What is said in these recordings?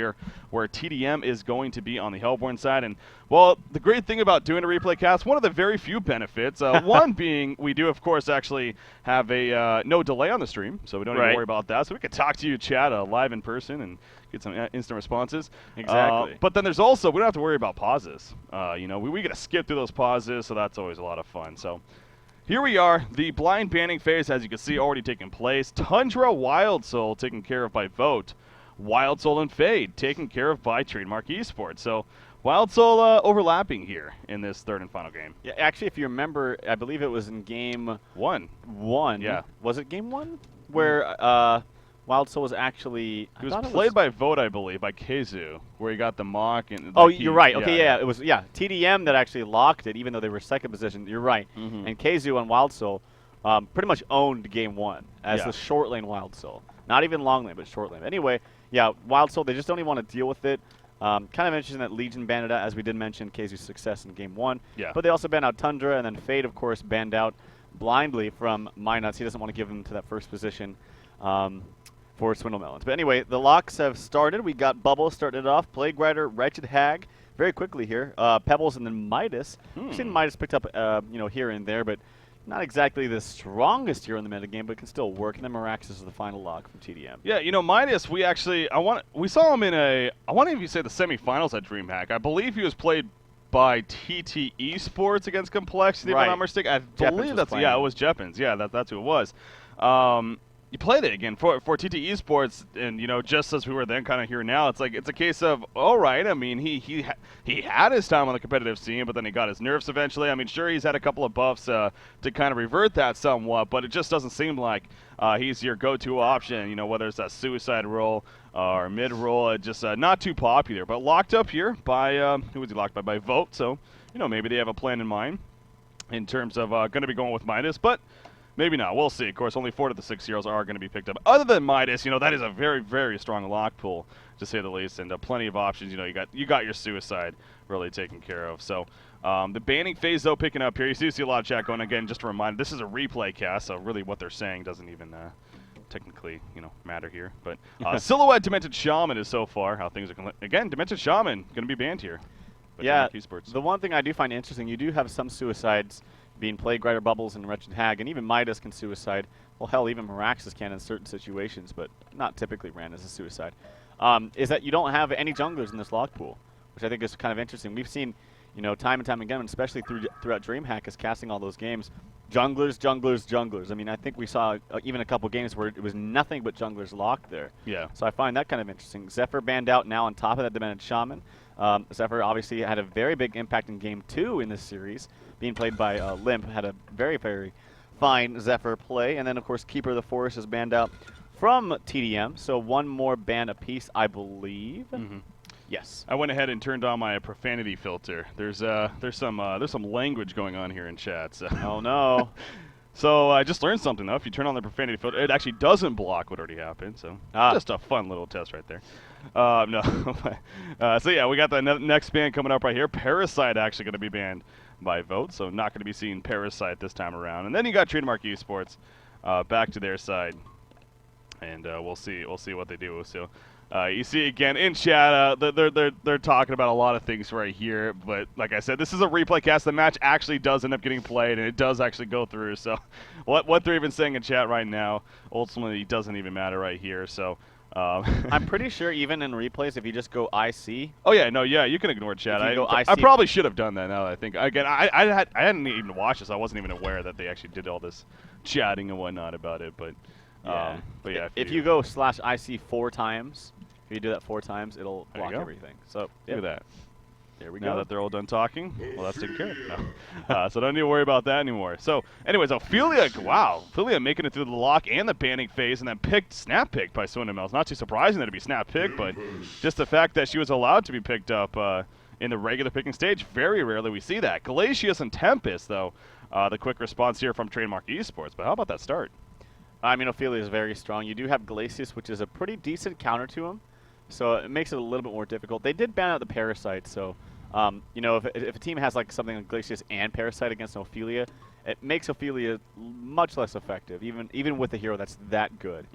here, where tdM is going to be on the Hellborn side. And, well, the great thing about doing a replay cast, one of the very few benefits, one being we do, of course, actually have a no delay on the stream, so we don't even worry about that. So we can talk to you, chat, live in person, and get some instant responses. Exactly. But then there's also, we don't have to worry about pauses. You know, we get to skip through those pauses, so that's always a lot of fun. So here we are, the blind banning phase, as you can see, already taking place. Tundra Wild Soul taken care of by Vote. Wild Soul and Fade taken care of by Trademark Esports. So Wild Soul overlapping here in this third and final game. Yeah, actually, if you remember, I believe it was in game one. Yeah. Was it game one? Where Wild Soul was actually... He was played by Vote, I believe, by Keizu, where he got the mock. And oh, you're right. Okay, yeah. It was, tdM that actually locked it, even though they were second position. You're right. And Keizu on Wild Soul pretty much owned game one as the short lane Wild Soul. Not even long lane, but short lane. Anyway, yeah, Wild Soul, they just don't even want to deal with it. Kind of interesting that Legion banned it out, as we did mention Keizu's success in game one. Yeah. But they also banned out Tundra, and then Fade, of course, banned out blindly from Minuts. He doesn't want to give him to that first position. For Swindle Melons. But anyway, the locks have started. We got Bubbles starting it off. Plague Rider, Wretched Hag, very quickly here. Pebbles and then Midas. We've seen Midas picked up, here and there, but not exactly the strongest here in the metagame, but can still work. And then Mirax is the final lock from tdM. Yeah, you know, Midas, we saw him in I want to even say the semifinals at DreamHack. I believe he was played by TT Esports against Complexity, if I'm not mistaken. I believe that's, it was Jeppins. Yeah, that's who it was. You played it again for TT Esports, and you know, just as we were then, kind of here now, it's like it's a case of all right. I mean, he had his time on the competitive scene, but then he got his nerfs eventually. I mean, sure, he's had a couple of buffs to kind of revert that somewhat, but it just doesn't seem like he's your go-to option. You know, whether it's that suicide role or mid role, just not too popular. But locked up here by who was he locked by? By Vote. So you know, maybe they have a plan in mind in terms of going to be going with Midas, but. Maybe not. We'll see. Of course, only 4 to the 6 heroes are going to be picked up. Other than Midas, you know, that is a very, very strong lock pool, to say the least, and plenty of options. You know, you got your suicide really taken care of. So the banning phase, though, picking up here. You see a lot of chat going. Again, just a reminder, this is a replay cast, so really what they're saying doesn't even technically, you know, matter here. But Silhouette Demented Shaman is so far how things are. Again, Demented Shaman going to be banned here. Yeah, the one thing I do find interesting, you do have some suicides being Plague Rider, Bubbles, and Wretched Hag, and even Midas can suicide. Well, hell, even Miraxis can in certain situations, but not typically ran as a suicide. Is that you don't have any junglers in this lock pool, which I think is kind of interesting. We've seen, you know, time and time again, especially throughout DreamHack, is casting all those games. Junglers, junglers, junglers. I mean, I think we saw even a couple games where it was nothing but junglers locked there. Yeah. So I find that kind of interesting. Zephyr banned out now on top of that Demented Shaman. Zephyr obviously had a very big impact in Game 2 in this series, being played by Limp, had a very, very fine Zephyr play. And then, of course, Keeper of the Forest is banned out from tdM, so one more ban apiece, I believe. Yes. I went ahead and turned on my profanity filter. There's some language going on here in chat. So. Oh, no. So I just learned something, though. If you turn on the profanity filter, it actually doesn't block what already happened. So just a fun little test right there. No. So, yeah, we got the next ban coming up right here. Parasite actually going to be banned by Vote, so not going to be seeing Parasite this time around. And then you got Trademark Esports back to their side. And we'll see what they do. So you see again in chat, they're talking about a lot of things right here. But like I said, this is a replay cast. The match actually does end up getting played, and it does actually go through. So what they're even saying in chat right now ultimately doesn't even matter right here. So. I'm pretty sure even in replays, if you just go IC. Oh yeah, no, yeah, you can ignore chat. I probably should have done that. Now that I think again, I hadn't even watched this. I wasn't even aware that they actually did all this chatting and whatnot about it. But yeah, if you go /IC 4 times, if you do that 4 times, it'll block everything. So look at that. There we go. Now that they're all done talking, well, that's taken care of. No. So don't need to worry about that anymore. So, anyways, Ophelia, wow. Ophelia making it through the lock and the banning phase, and then snap picked by Swindle Melons. Not too surprising that it'd be snap picked, but just the fact that she was allowed to be picked up in the regular picking stage, very rarely we see that. Glacius and Tempest, though, the quick response here from Trademark Esports. But how about that start? I mean, Ophelia is very strong. You do have Glacius, which is a pretty decent counter to him, so it makes it a little bit more difficult. They did ban out the Parasite, so... you know, if a team has like something like Glacius and Parasite against Ophelia, it makes Ophelia much less effective, even with a hero that's that good.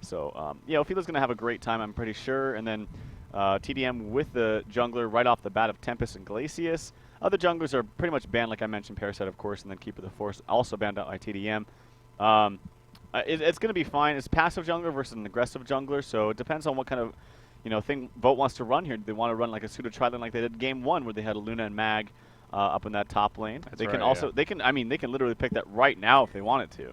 So, yeah, Ophelia's going to have a great time, I'm pretty sure. And then tdM with the jungler right off the bat of Tempest and Glacius. Other junglers are pretty much banned, like I mentioned, Parasite, of course, and then Keeper of the Forest, also banned out by tdM. It's going to be fine. It's passive jungler versus an aggressive jungler, so it depends on what kind of thing V0TE wants to run here. Do they want to run like a pseudo tri-lane like they did game 1, where they had a Luna and Mag up in that top lane? That's they right, can also they can literally pick that right now if they wanted to.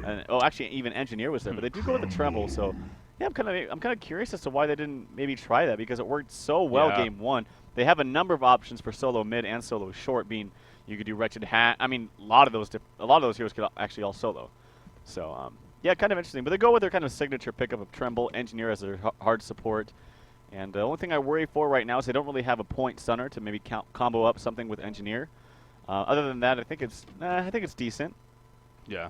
And actually even Engineer was there, but they do go to the Tremble. So yeah, I'm kind of curious as to why they didn't maybe try that, because it worked so well game 1. They have a number of options for solo mid and solo short, being you could do Wretched Hat. I mean, a lot of those heroes could actually all solo. So yeah, kind of interesting. But they go with their kind of signature pickup of Tremble, Engineer as their hard support. And the only thing I worry for right now is they don't really have a point stunner to maybe combo up something with Engineer. Other than that, I think it's decent. Yeah.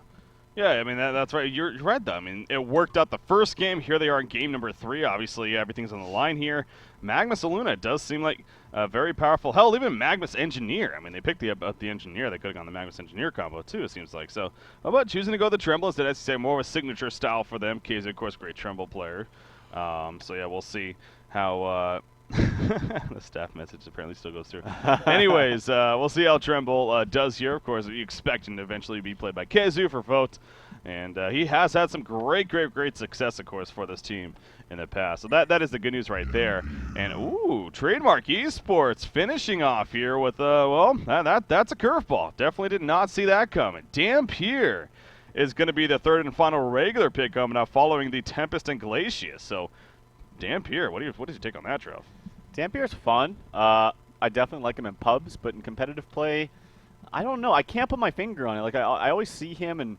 Yeah, I mean, that's right. You're right, though. I mean, it worked out the first game. Here they are in game number 3. Obviously, everything's on the line here. Magnus Luna does seem like very powerful. Hell, even Magnus Engineer. I mean, they picked the Engineer. They could have gone the Magnus Engineer combo, too, it seems like. So, how about choosing to go the Tremble instead? As you say, more of a signature style for them. KZ, of course, great Tremble player. So, yeah, we'll see how... the staff message apparently still goes through. Anyways, we'll see how Tremble does here. Of course, you expect him to eventually be played by KZ for V0TE. And he has had some great success, of course, for this team in the past. So that is the good news right there. And, ooh, Trademark Esports finishing off here with, well, that's a curveball. Definitely did not see that coming. Dampier is going to be the third and final regular pick coming up following the Tempest and Glacius. So, Dampier, what did you take on that, Trev? Dampier's fun. I definitely like him in pubs, but in competitive play, I don't know. I can't put my finger on it. Like I always see him, and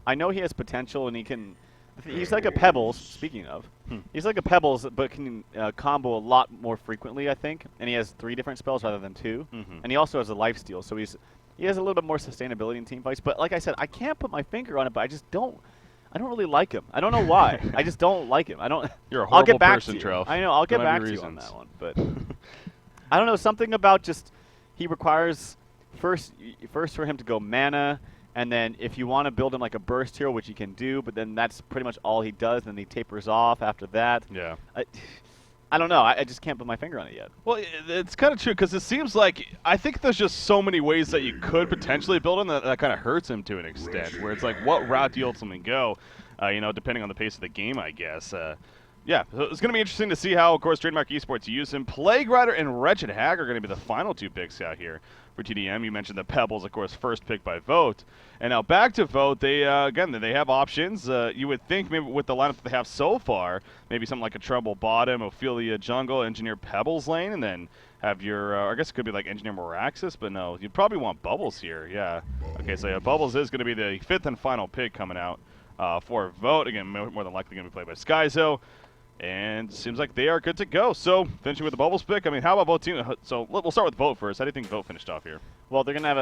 I know he has potential, and he can. He's like a Pebbles. Speaking of, he's like a Pebbles, but can combo a lot more frequently, I think. And he has 3 different spells rather than 2. And he also has a lifesteal, so he has a little bit more sustainability in team fights. But like I said, I can't put my finger on it, but I just don't. I don't really like him. I don't know why. I just don't like him. I don't. You're a horrible I'll get back person, to you. Trev. I know. I'll get back to you on that one. But I don't know. Something about just he requires first for him to go mana, and then if you want to build him like a burst hero, which he can do, but then that's pretty much all he does. And then he tapers off after that. Yeah. I don't know. I just can't put my finger on it yet. Well, it's kind of true, because it seems like I think there's just so many ways that you could potentially build him that kind of hurts him to an extent, where it's like, what route do you ultimately go, depending on the pace of the game, I guess. Yeah, so it's going to be interesting to see how, of course, Trademark Esports use him. Plague Rider and Wretched Hag are going to be the final 2 picks out here for tdM. You mentioned the Pebbles, of course, first pick by V0TE. And now back to V0TE, they have options. You would think maybe with the lineup that they have so far, maybe something like a Tremble bottom, Ophelia jungle, Engineer Pebbles lane, and then have your, I guess it could be like Engineer Moraxis, but no, you'd probably want Bubbles here, yeah. Okay, so yeah, Bubbles is going to be the 5th and final pick coming out for V0TE. Again, more than likely going to be played by Skyzo. And seems like they are good to go. So, finishing with the Bubbles pick, I mean, how about V0TE team? So, we'll start with V0TE first. How do you think V0TE finished off here? Well, they have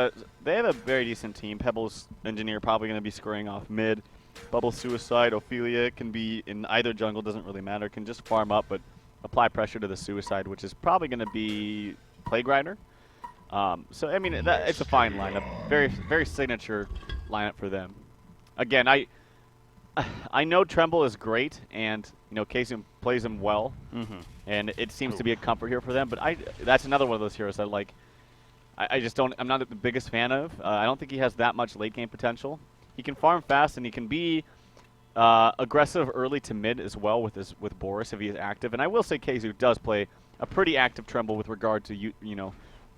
a very decent team. Pebbles Engineer probably going to be scoring off mid. Bubbles Suicide, Ophelia can be in either jungle, doesn't really matter. Can just farm up, but apply pressure to the Suicide, which is probably going to be Plague Rider. So, I mean, it's a fine lineup. Very signature lineup for them. Again, I know Tremble is great, and KZ plays him well, and it seems to be a comfort here for them. But that's another one of those heroes that I just don't. I'm not the biggest fan of. I don't think he has that much late game potential. He can farm fast, and he can be aggressive early to mid as well with Boris if he is active. And I will say KZ does play a pretty active Tremble with regard to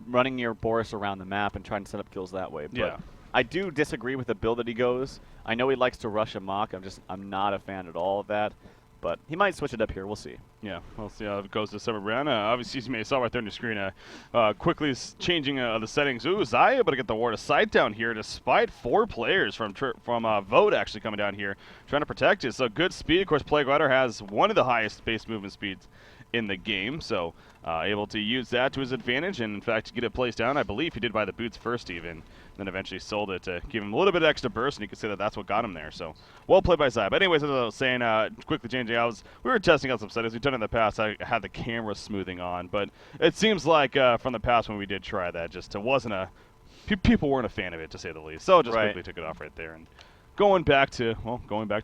running your Boris around the map and trying to set up kills that way. But yeah. I do disagree with the build that he goes. I know he likes to rush Amok. I'm not a fan at all of that. But he might switch it up here. We'll see. Yeah, we'll see how it goes this summer round. Obviously, you may have saw right there on your screen, quickly changing the settings. Ooh, Zaya able to get the Ward of Sight down here, despite 4 players from V0TE actually coming down here, trying to protect it. So good speed. Of course, Plague Rider has one of the highest base movement speeds in the game, so able to use that to his advantage, and in fact get it placed down. I believe he did buy the boots first even, then eventually sold it to give him a little bit of extra burst, and you can say that that's what got him there. So well played by Zai. But anyways, as I was saying, quickly changing, we were testing out some settings. We've done it in the past. I had the camera smoothing on, but it seems like from the past when we did try that, just it wasn't a people weren't a fan of it, to say the least. So just quickly took it off right there. And going back to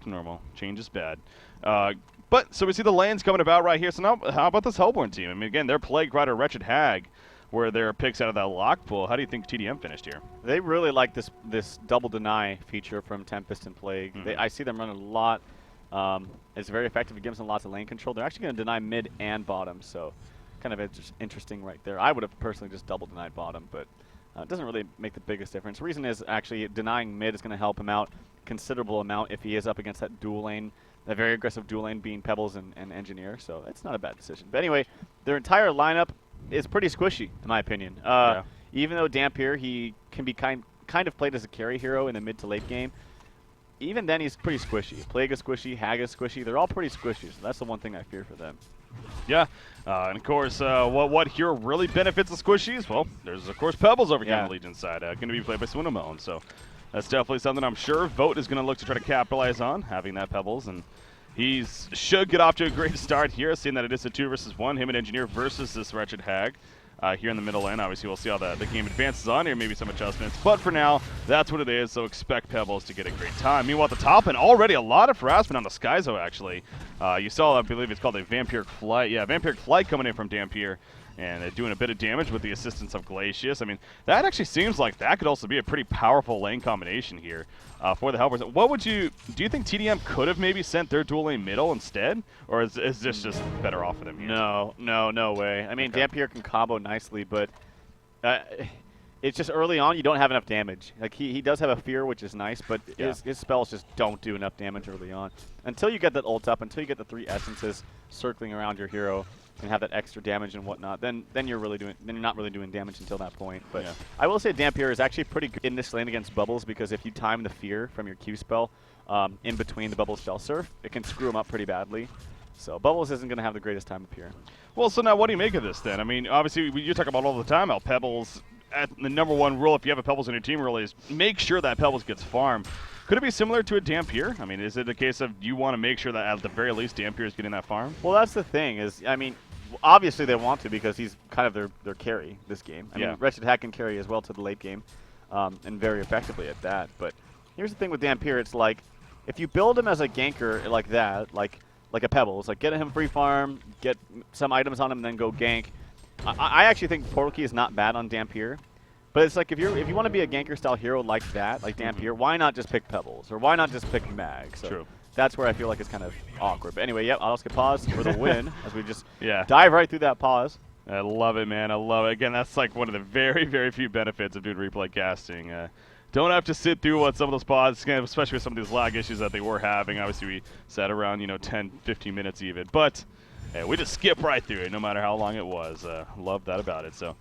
normal. Change is bad. But so we see the lanes coming about right here. So now how about this Hellborn team? I mean, again, they're Plague Rider, Wretched Hag, where their picks out of that lock pool. How do you think tdM finished here? They really like this double deny feature from Tempest and Plague. I see them running a lot. It's very effective. It gives them lots of lane control. They're actually going to deny mid and bottom, so kind of interesting right there. I would have personally just double denied bottom, but it doesn't really make the biggest difference. The reason is actually denying mid is going to help him out considerable amount if he is up against that dual lane, that very aggressive dual lane being Pebbles and Engineer, so it's not a bad decision. But anyway, their entire lineup is pretty squishy, in my opinion. Even though Dampier, he can be kind of played as a carry hero in the mid to late game, even then he's pretty squishy. Plague is squishy, Hag is squishy. They're all pretty squishy, so that's the one thing I fear for them. Yeah, and of course, what hero really benefits the squishies? Well, there's of course Pebbles over here on the Legion side, going to be played by Swinamone, so that's definitely something I'm sure Vote is going to look to try to capitalize on, having that Pebbles, and he should get off to a great start here, seeing that it is a 2 versus 1, him and Engineer versus this Wretched Hag. Here in the middle lane. Obviously, we'll see how the game advances on here, maybe some adjustments. But for now, that's what it is, so expect Pebbles to get a great time. Meanwhile, at the top, and already a lot of harassment on the Skyzo, actually. You saw, I believe it's called a Vampiric Flight. Yeah, Vampiric Flight coming in from Dampier, and doing a bit of damage with the assistance of Glacius. I mean, that actually seems like that could also be a pretty powerful lane combination here for the Helpers. Do you think tdM could have maybe sent their dual lane middle instead? Or is this just better off for them here? No way. I mean, Dampier can combo nicely, but it's just early on you don't have enough damage. Like, he does have a Fear, which is nice, but his spells just don't do enough damage early on. Until you get that ult up, until you get the 3 essences circling around your hero, and have that extra damage and whatnot, then you're not really doing damage until that point. But I will say Dampier is actually pretty good in this lane against Bubbles, because if you time the Fear from your Q spell in between the Bubbles Shell Surf, it can screw him up pretty badly. So Bubbles isn't going to have the greatest time up here. Well, so now what do you make of this then? I mean, obviously you talk about all the time how Pebbles, the #1 rule if you have a Pebbles in your team really is make sure that Pebbles gets farmed. Could it be similar to a Dampier? I mean, is it a case of you want to make sure that at the very least Dampier is getting that farm? Well, that's the thing is, I mean, obviously they want to, because he's kind of their carry this game. I mean, Wretched Hag can carry as well to the late game, and very effectively at that. But here's the thing with Dampier, it's like, if you build him as a ganker like that, like a Pebbles, like get him free farm, get some items on him, and then go gank. I actually think Portal Key is not bad on Dampier. But it's like, if you want to be a ganker-style hero like that, like Dampier, why not just pick Pebbles? Or why not just pick Mag? So True. That's where I feel like it's kind of awkward. But anyway, I'll get pause for the win, as we just dive right through that pause. I love it, man. I love it. Again, that's like one of the very, very few benefits of doing replay casting. Don't have to sit through what some of those pods, especially with some of these lag issues that they were having. Obviously, we sat around, 10, 15 minutes even. But we just skip right through it, no matter how long it was. Love that about it. So.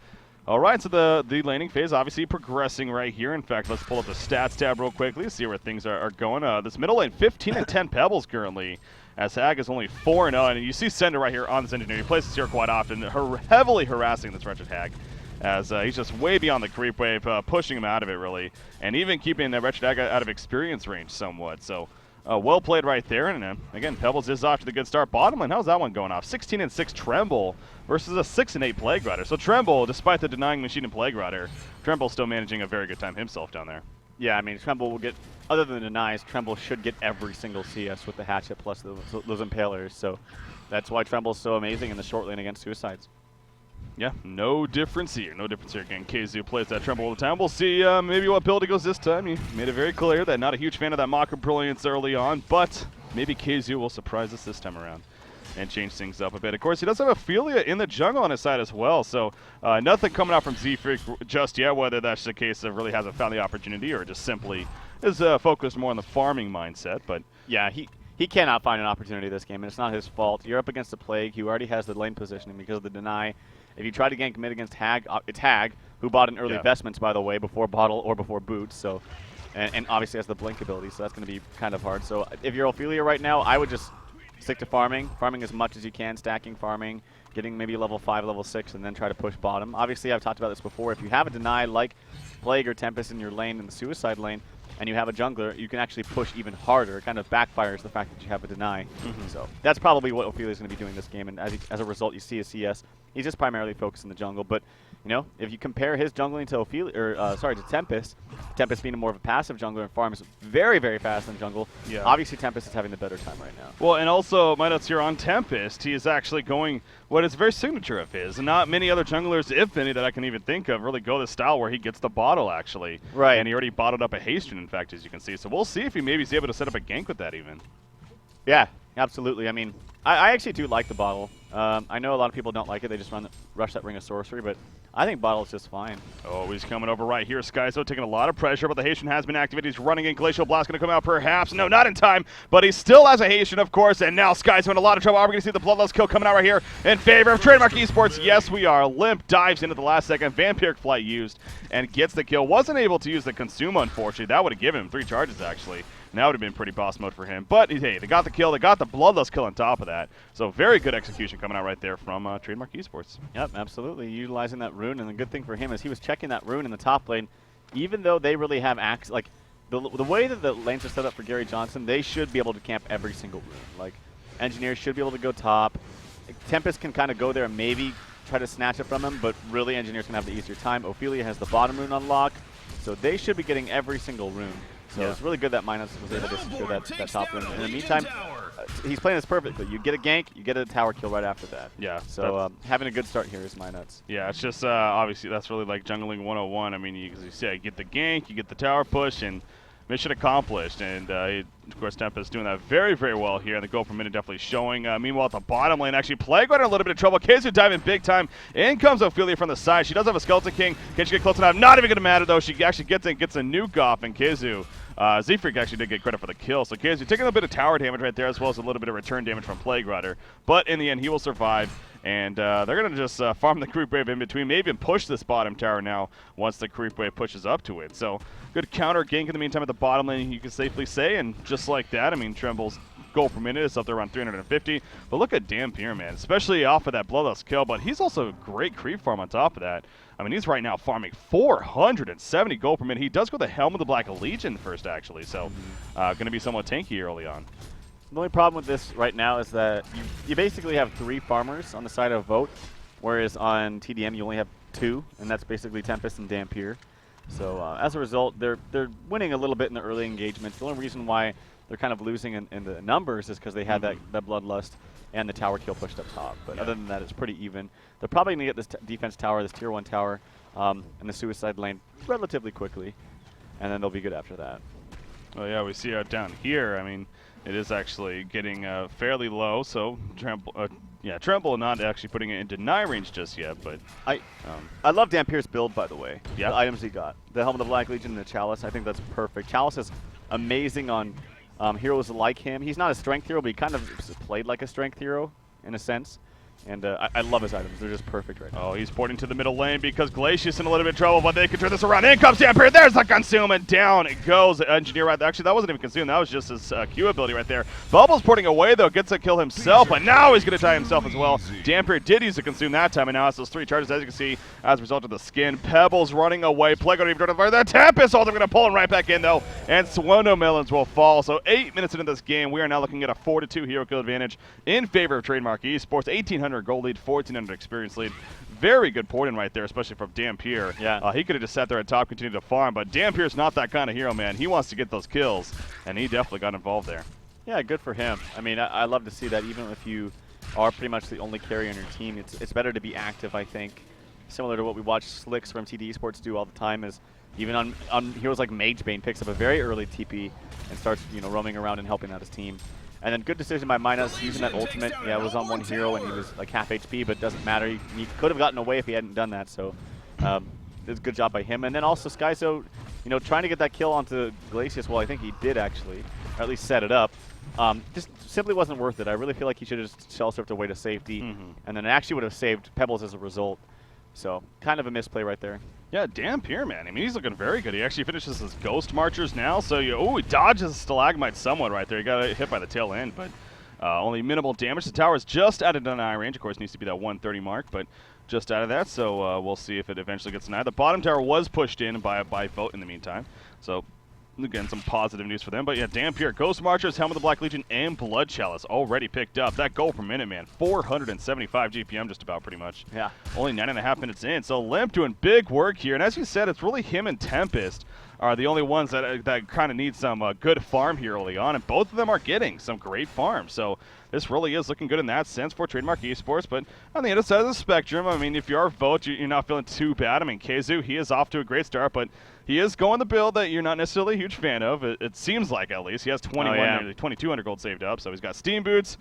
All right, so the laning phase obviously progressing right here. In fact, let's pull up the stats tab real quickly, see where things are going. This middle lane, 15 and 10 Pebbles currently, as Hag is only 4-0. And you see Sender right here on this Engineer. He plays this here quite often, heavily harassing this Wretched Hag, as he's just way beyond the creep wave, pushing him out of it, really, and even keeping the Wretched Hag out of experience range somewhat. So well played right there. And again, Pebbles is off to the good start. Bottom lane, how's that one going off? 16 and 6 Tremble versus a 6 and 8 Plague Rider. So Tremble, despite the denying machine and Plague Rider, Tremble's still managing a very good time himself down there. Yeah, I mean, Tremble will get, other than denies, Tremble should get every single CS with the Hatchet plus those Impalers. So that's why Tremble's so amazing in the short lane against Suicides. Yeah, no difference here. No difference here. Again, KZU plays that Tremble all the time. We'll see maybe what build he goes this time. He made it very clear that not a huge fan of that Mocker Brilliance early on, but maybe KZU will surprise us this time around and change things up a bit. Of course, he does have Ophelia in the jungle on his side as well, so nothing coming out from Z-Freak just yet, whether that's the case of really hasn't found the opportunity or just simply is focused more on the farming mindset. But yeah, he cannot find an opportunity this game, and it's not his fault. You're up against the Plague, who already has the lane positioning because of the deny. If you try to gank mid against Hag, it's Hag, who bought an early Vestments, by the way, before Bottle or before Boots, so, and obviously has the Blink ability, so that's going to be kind of hard. So if you're Ophelia right now, I would just stick to farming as much as you can, stacking farming, getting maybe level 5, level 6, and then try to push bottom. Obviously, I've talked about this before. If you have a deny like Plague or Tempest in your lane, in the Suicide lane, and you have a jungler, you can actually push even harder. It kind of backfires the fact that you have a deny. So that's probably what Ophelia is going to be doing this game, and as a result, you see a CS. He's just primarily focused in the jungle, but You know, if you compare his jungling to to Tempest, Tempest being more of a passive jungler and farms very, very fast in jungle, obviously Tempest is having the better time right now. Well, and also, my notes here on Tempest, he is actually going what is very signature of his. Not many other junglers, if any, that I can even think of, really go this style where he gets the bottle, actually. Right. And he already bottled up a Hasten, in fact, as you can see. So we'll see if he maybe is able to set up a gank with that, even. Yeah, absolutely. I mean, I actually do like the bottle. I know a lot of people don't like it. They just rush that Ring of Sorcery, but I think bottle is just fine. Oh, he's coming over right here. Skyzo taking a lot of pressure, but the Haitian has been activated. He's running in. Glacial Blast going to come out perhaps. No, not in time, but he still has a Haitian, of course, and now Skyzo in a lot of trouble. Are we going to see the Bloodlust kill coming out right here in favor of Trademark Esports? Yes, we are. Limp dives in at the last second. Vampiric Flight used and gets the kill. Wasn't able to use the Consume, unfortunately. That would have given him 3 charges, actually. And that would have been pretty boss mode for him. But, hey, they got the kill. They got the Bloodlust kill on top of that. So very good execution coming out right there from Trademark Esports. Yep, absolutely. Utilizing that rune. And the good thing for him is he was checking that rune in the top lane. Even though they really have access, like, the way that the lanes are set up for Gary Johnson, they should be able to camp every single rune. Like, Engineers should be able to go top. Tempest can kind of go there and maybe try to snatch it from him, but really Engineers can have the easier time. Ophelia has the bottom rune unlocked, so they should be getting every single rune. So it's really good that Minus was able to secure that top rune. In the meantime, he's playing this perfectly. You get a gank, you get a tower kill right after that. Yeah. So having a good start here is Minus. Yeah, it's just obviously that's really like jungling 101. I mean, you say, you get the gank, you get the tower push, and mission accomplished. And of course, Tempest doing that very, very well here. And the goal per minute definitely showing. Meanwhile, at the bottom lane, actually, Plague in a little bit of trouble. Keizu diving big time. In comes Ophelia from the side. She does have a Skeleton King. Can she get close enough? Not even going to matter, though. She actually gets a nuke off, and Keizu. Z-Freak actually did get credit for the kill. So Keizu taking a bit of tower damage right there, as well as a little bit of return damage from Plague Rider. But in the end, he will survive. And they're going to just farm the creep wave in between. Maybe even push this bottom tower now once the creep wave pushes up to it. So good counter gank in the meantime at the bottom lane, you can safely say. And just like that, I mean, Tremble's goal per minute is up there around 350. But look at Dampier, man, especially off of that Bloodlust kill. But he's also a great creep farm on top of that. I mean, he's right now farming 470 gold per minute. He does go the Helm of the Black Legion first, actually. So going to be somewhat tanky early on. The only problem with this right now is that you basically have 3 farmers on the side of Vote, whereas on tdM you only have 2, and that's basically Tempest and Dampier. So as a result, they're winning a little bit in the early engagements. The only reason why they're kind of losing in the numbers is because they had that Bloodlust and the tower kill pushed up top. But other than that, it's pretty even. They're probably going to get this defense tower, this tier 1 tower, and the suicide lane relatively quickly, and then they'll be good after that. Oh yeah, we see down here, I mean, it is actually getting fairly low, so Tremble not actually putting it in deny range just yet, but I love Dampier's build, by the way. Yeah. The items he got. The Helm of the Black Legion and the Chalice, I think that's perfect. Chalice is amazing on heroes like him. He's not a strength hero, but he kind of played like a strength hero in a sense. And I love his items. They're just perfect right now. Oh, he's porting to the middle lane because Glacius in a little bit of trouble, but they can turn this around. In comes Dampier. There's the Consume, and down it goes. Engineer right there. Actually, that wasn't even Consume. That was just his Q ability right there. Bubbles porting away, though. Gets a kill himself, but now he's going to die himself as well. Dampier did use the Consume that time, and now has those 3 charges, as you can see, as a result of the skin. Pebbles running away. Plague don't even turn to fire. The Tempest ultimate going to pull him right back in, though, and Swono Melons will fall. So 8 minutes into this game, we are now looking at a 4-2 hero kill advantage in favor of Trademark Esports. 1,800 gold lead, 1,400 experience lead. Very good porting right there, especially from Dampier. Yeah. He could have just sat there at top, continued to farm, but Dampier's not that kind of hero, man. He wants to get those kills, and he definitely got involved there. Yeah, good for him. I mean, I love to see that even if you are pretty much the only carry on your team, it's better to be active, I think. Similar to what we watch Slicks from TD Esports do all the time is even on heroes like Magebane picks up a very early TP and starts, roaming around and helping out his team. And then good decision by Minus using that ultimate. Yeah, it was on one hero and he was like half HP, but it doesn't matter. He could have gotten away if he hadn't done that. So it was a good job by him. And then also Skyzo, trying to get that kill onto Glacius. Well, I think he did actually, or at least set it up. Just simply wasn't worth it. I really feel like he should have just shell surfed away to safety, and then it actually would have saved Pebbles as a result. So kind of a misplay right there. Yeah, Dampier, man. I mean, he's looking very good. He actually finishes his Ghost Marchers now. So, he dodges Stalagmite somewhat right there. He got hit by the tail end, but only minimal damage. The tower is just out of deny range. Of course, needs to be that 130 mark, but just out of that. So we'll see if it eventually gets denied. The bottom tower was pushed in by Vote in the meantime. So again, some positive news for them. But yeah, Dampier, Ghost Marchers, Helm of the Black Legion, and Blood Chalice already picked up. That goal per minute, man, 475 GPM just about pretty much. Yeah. Only 9.5 minutes in. So Limp doing big work here. And as you said, it's really him and Tempest are the only ones that kind of need some good farm here early on. And both of them are getting some great farms. So this really is looking good in that sense for Trademark Esports. But on the other side of the spectrum, I mean, if you are Vote, you're not feeling too bad. I mean, Keizu, he is off to a great start, but he is going the build that you're not necessarily a huge fan of. It seems like, at least. He has 2,200 gold saved up, so he's got Steam Boots.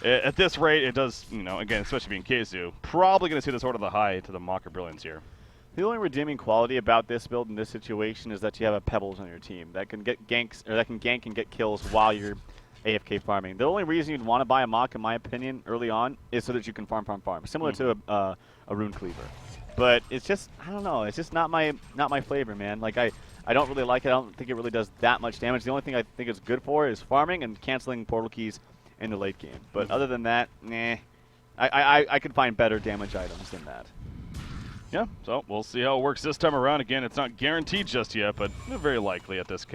At this rate, it does, again, especially being Keizu, probably going to see this order the high to the Mocker Brilliance here. The only redeeming quality about this build in this situation is that you have a Pebbles on your team that can get ganks, or that can gank and get kills while you're AFK farming. The only reason you'd want to buy a Mock, in my opinion, early on, is so that you can farm, similar to a Rune Cleaver. But it's just, I don't know, it's just not my flavor, man. Like, I don't really like it. I don't think it really does that much damage. The only thing I think it's good for is farming and canceling portal keys in the late game. But other than that, nah. I could find better damage items than that. Yeah, so we'll see how it works this time around. Again, it's not guaranteed just yet, but very likely at this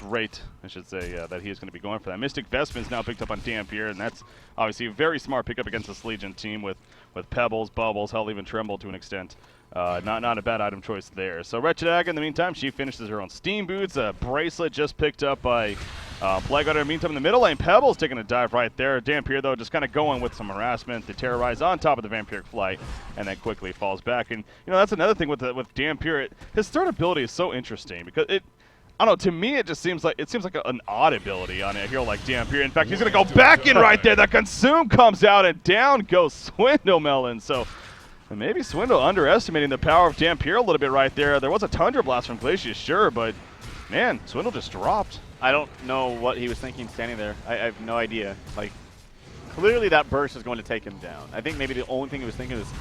rate, I should say, that he is going to be going for that. Mystic Vestment is now picked up on Dampier, and that's obviously a very smart pickup against this Legion team with Pebbles, Bubbles, hell, even Tremble to an extent. Not a bad item choice there. So Wretched Aga, in the meantime, she finishes her own Steam Boots. A bracelet just picked up by Plague Rider. In the meantime, in the middle lane, Pebbles taking a dive right there. Dampier, though, just kind of going with some harassment to terrorize on top of the Vampiric Flight, and then quickly falls back. And, that's another thing with Dampier. His third ability is so interesting because I don't know, to me it seems like an odd ability on a hero like Dampier. In fact, he's going to go back in right there. That Consume comes out, and down goes Swindle Melon. So maybe Swindle underestimating the power of Dampier a little bit right there. There was a Tundra Blast from Glacius, sure, but, man, Swindle just dropped. I don't know what he was thinking standing there. I have no idea. Like, clearly that burst is going to take him down. I think maybe the only thing he was thinking was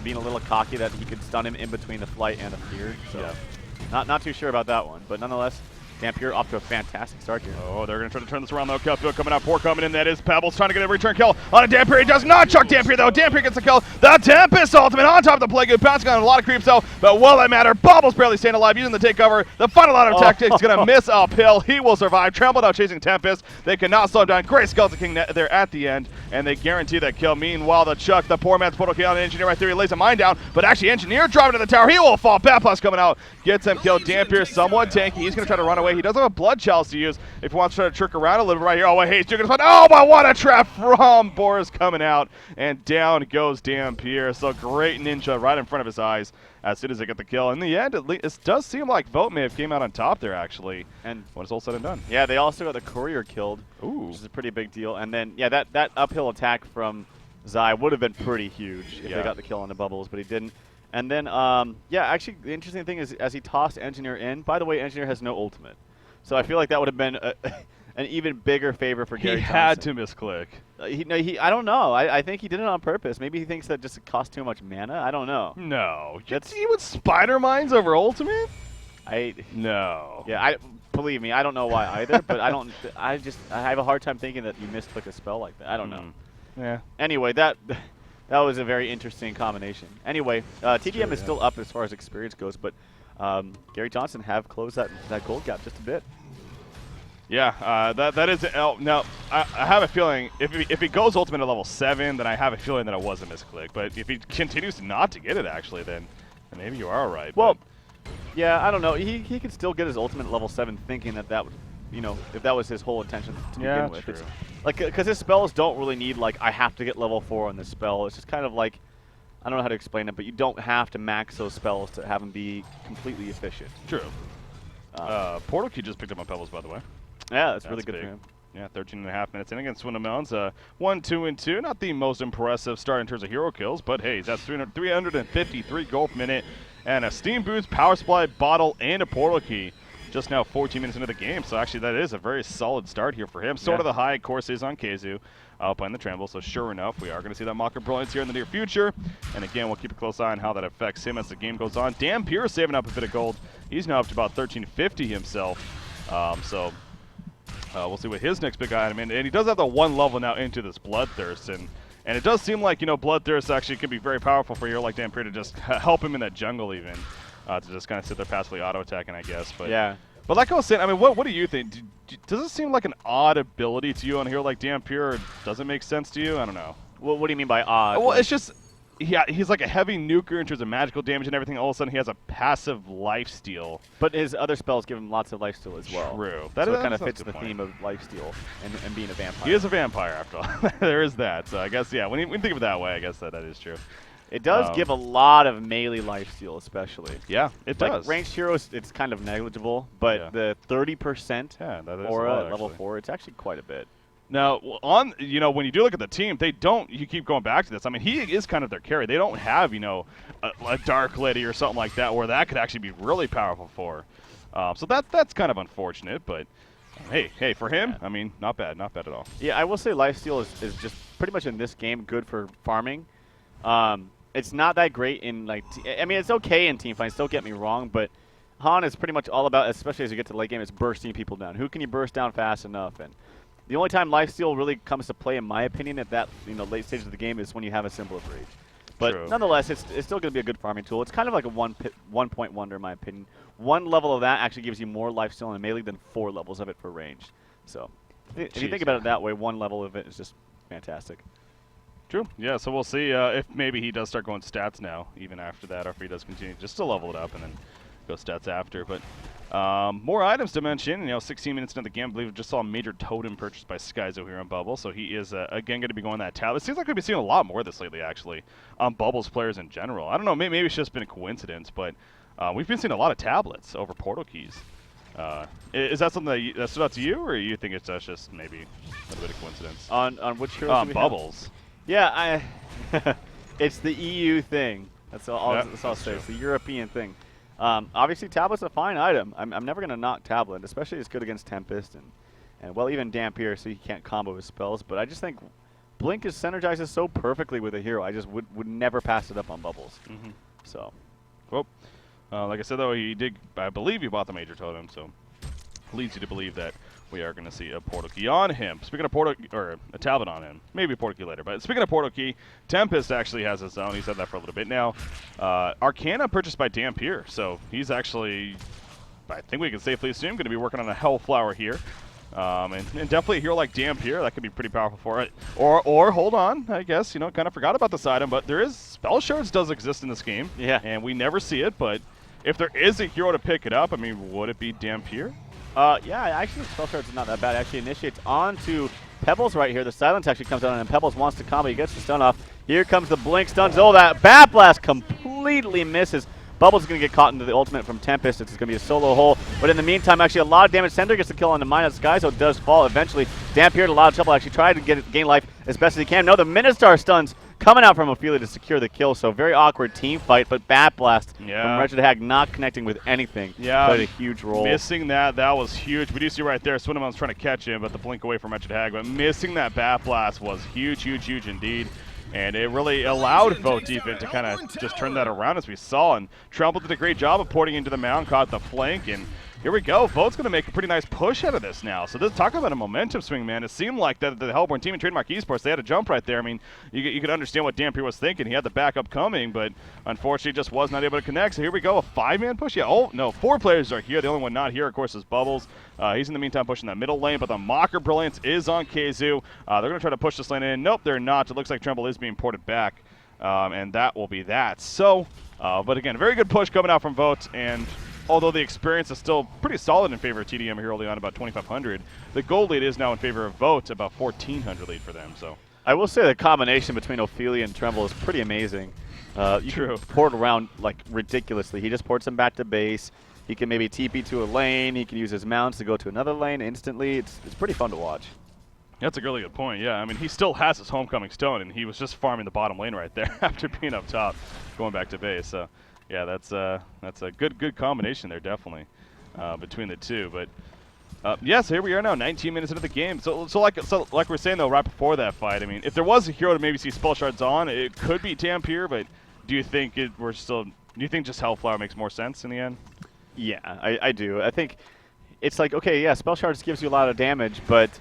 being a little cocky that he could stun him in between the flight and the fear. So yeah. Not too sure about that one, but nonetheless, Dampier off to a fantastic start here. Oh, they're going to try to turn this around, though. Cupfield coming out, poor coming in. That is Pebbles trying to get a return kill on a Dampier. He does not chuck Dampier, though. Dampier gets the kill. The Tempest ultimate on top of the Plague, bouncing on a lot of creeps, though. But will that matter? Bubbles barely staying alive, using the takeover. The final line of tactics is going to miss uphill. He will survive. Tremble now chasing Tempest. They cannot slow him down. Great Skeleton King there at the end, and they guarantee that kill. Meanwhile, the Chuck, the poor man's portal kill on the Engineer right there. He lays a mine down, but actually Engineer driving to the tower. He will fall. Batblast coming out. Gets him killed. Dampier somewhat tanky. He's going to try to run away. He does have a Blood Chalice to use if he wants to try to trick around a little bit right here. Oh, wait, he's doing this one. Oh, but what a trap from Boris coming out, and down goes Dampier. So great ninja right in front of his eyes as soon as they get the kill. In the end, it does seem like Vote may have came out on top there, actually, and when it's all said and done. Yeah, they also got the Courier killed, which is a pretty big deal. And then, yeah, that uphill attack from Zai would have been pretty huge if they got the kill on the Bubbles, but he didn't. And then, yeah, actually, the interesting thing is as he tossed Engineer in, by the way, Engineer has no ultimate. So I feel like that would have been an even bigger favor for Gary Johnson. He had to misclick. I don't know. I think he did it on purpose. Maybe he thinks that just costs too much mana. I don't know. No. He would Spider Mines over ultimate? No. Yeah, believe me, I don't know why either, but I have a hard time thinking that you misclick a spell like that. I don't know. Yeah. Anyway, that was a very interesting combination. Anyway, tdM is still up as far as experience goes, but Gary Johnson have closed that gold gap just a bit. Yeah, that is. Now, I have a feeling if he goes ultimate at level 7, then I have a feeling that it was a misclick. But if he continues not to get it, actually, then maybe you are all right. Well, yeah, I don't know. He could still get his ultimate at level 7, thinking that would, if that was his whole intention to begin with. True. It's, like, because his spells don't really need like I have to get level 4 on this spell. It's just kind of like, I don't know how to explain it, but you don't have to max those spells to have them be completely efficient. True. Portal Key just picked up my Pebbles, by the way. Yeah, that's really good for him. Yeah, 13.5 minutes in against Swindle Melons. 1, 2, and 2. Not the most impressive start in terms of hero kills, but hey, that's 353 gold per minute. And a Steam Boost, Power Supply, Bottle, and a Portal Key. Just now 14 minutes into the game, so actually that is a very solid start here for him. Sort of the high, of course, is on Keizu playing the Tremble, so sure enough, we are going to see that Mocker Brilliance here in the near future. And again, we'll keep a close eye on how that affects him as the game goes on. Dampier saving up a bit of gold. He's now up to about 1350 himself. We'll see what his next big item is. And he does have the 1 level now into this Bloodthirst. And it does seem like, Bloodthirst actually can be very powerful for a hero like Dampier to just help him in that jungle even. To just kind of sit there passively auto-attacking, I guess. But yeah. But like I was saying, I mean, what do you think? Does it seem like an odd ability to you on a hero like Dampier, or does it make sense to you? I don't know. Well, what do you mean by odd? Well, it's just, yeah, he's like a heavy nuker in terms of magical damage and everything. All of a sudden, he has a passive lifesteal. But his other spells give him lots of lifesteal as well. True. So it kind of fits the theme of lifesteal and being a vampire. He is a vampire, after all. There is that. So I guess, yeah, when you think of it that way, I guess that is true. It does give a lot of melee lifesteal, especially. Yeah, it does. Like ranged heroes, it's kind of negligible, but the 30% aura at level 4, it's actually quite a bit. Now, when you do look at the team, you keep going back to this. I mean, he is kind of their carry. They don't have, a Dark Lady or something like that where that could actually be really powerful for. So that's kind of unfortunate, but hey, for him, I mean, not bad at all. Yeah, I will say lifesteal is just pretty much in this game good for farming. It's not that great in, I mean, it's okay in team fights, don't get me wrong, but HoN is pretty much all about, especially as you get to the late game, it's bursting people down. Who can you burst down fast enough? And the only time lifesteal really comes to play, in my opinion, at that late stage of the game is when you have a symbol of rage. But nonetheless, it's still going to be a good farming tool. It's kind of like a one-point wonder, in my opinion. One level of that actually gives you more lifesteal in melee than 4 levels of it for range. So if you think about it that way, 1 level of it is just fantastic. True. Yeah, so we'll see if maybe he does start going stats now, even after that, or if he does continue just to level it up and then go stats after. But more items to mention. 16 minutes into the game, I believe we just saw a major totem purchased by Skyzo here on Bubble. So he is, again, going to be going that tab. It seems like we've been seeing a lot more of this lately, actually, on Bubble's players in general. I don't know, maybe it's just been a coincidence, but we've been seeing a lot of tablets over portal keys. Is that something that stood out to you, or you think it's just maybe a little bit of coincidence? On which heroes? On Bubbles. Yeah, it's the EU thing. That's all I'll say. It's the European thing. Obviously, Tablet's a fine item. I'm never going to knock Tablet, especially it's good against Tempest and well, even Dampier, so he can't combo his spells. But I just think Blink is synergizes so perfectly with a hero. I just would never pass it up on Bubbles. So, well, like I said, though, I believe he bought the Major Totem, so leads you to believe that we are going to see a portal key on him. Speaking of portal, or a tablet on him, maybe a portal key later. But speaking of portal key, Tempest actually has his own. He's had that for a little bit now. Arcana purchased by Dampier, so he's actually, I think we can safely assume, going to be working on a Hellflower here. And definitely a hero like Dampier, that could be pretty powerful for it. Or hold on, I guess, kind of forgot about this item, but there is, Spell Shards does exist in this game. Yeah. And we never see it, but if there is a hero to pick it up, I mean, would it be Dampier? Yeah, actually, Spell Shards is not that bad. It actually initiates onto Pebbles right here. The silence actually comes down, and Pebbles wants to combo. He gets the stun off. Here comes the Blink stuns. Oh, that Bat Blast completely misses. Bubbles is going to get caught into the ultimate from Tempest. It's going to be a solo hole. But in the meantime, actually, a lot of damage. Sender gets the kill on the Minus Sky, so it does fall eventually. Dampier in a lot of trouble. Actually tried to gain life as best as he can. No, the Ministar stuns coming out from Ophelia to secure the kill. So very awkward team fight, but Bat Blast from Wretched Hag not connecting with anything. Yeah, played a huge role. Missing that was huge. We do see right there, Swinnemon's trying to catch him, but the blink away from Wretched Hag. But missing that Bat Blast was huge indeed. And it really allowed V0TE to kind of just turn that around, as we saw. And Trumbull did a great job of porting into the mound, caught the flank, and here we go. V0's going to make a pretty nice push out of this now. So talk about a momentum swing, man. It seemed like the Hellborn team and Trademark Esports, they had a jump right there. I mean, you could understand what Dampier was thinking. He had the backup coming, but unfortunately just was not able to connect. So here we go, a 5-man push. Yeah, oh, no, 4 players are here. The only one not here, of course, is Bubbles. He's in the meantime pushing that middle lane, but the Mocker Brilliance is on Keizu. They're going to try to push this lane in. Nope, they're not. It looks like Tremble is being ported back, and that will be that. So, but again, very good push coming out from V0TE, and although the experience is still pretty solid in favor of tdM here early on, about 2,500, the gold lead is now in favor of V0TE, about 1,400 lead for them. So I will say the combination between Ophelia and Tremble is pretty amazing. You can port around like ridiculously. He just ports him back to base. He can maybe TP to a lane. He can use his mounts to go to another lane instantly. It's pretty fun to watch. That's a really good point, yeah. I mean, he still has his Homecoming Stone, and he was just farming the bottom lane right there after being up top, going back to base. So, yeah, that's a good combination there, definitely, between the two. But yes, here we are now, 19 minutes into the game. So like we're saying though, right before that fight, I mean, if there was a hero to maybe see Spell Shards on, it could be Dampier. But do you think Do you think just Hellflower makes more sense in the end? Yeah, I do. I think it's like, okay, yeah, Spell Shards gives you a lot of damage, but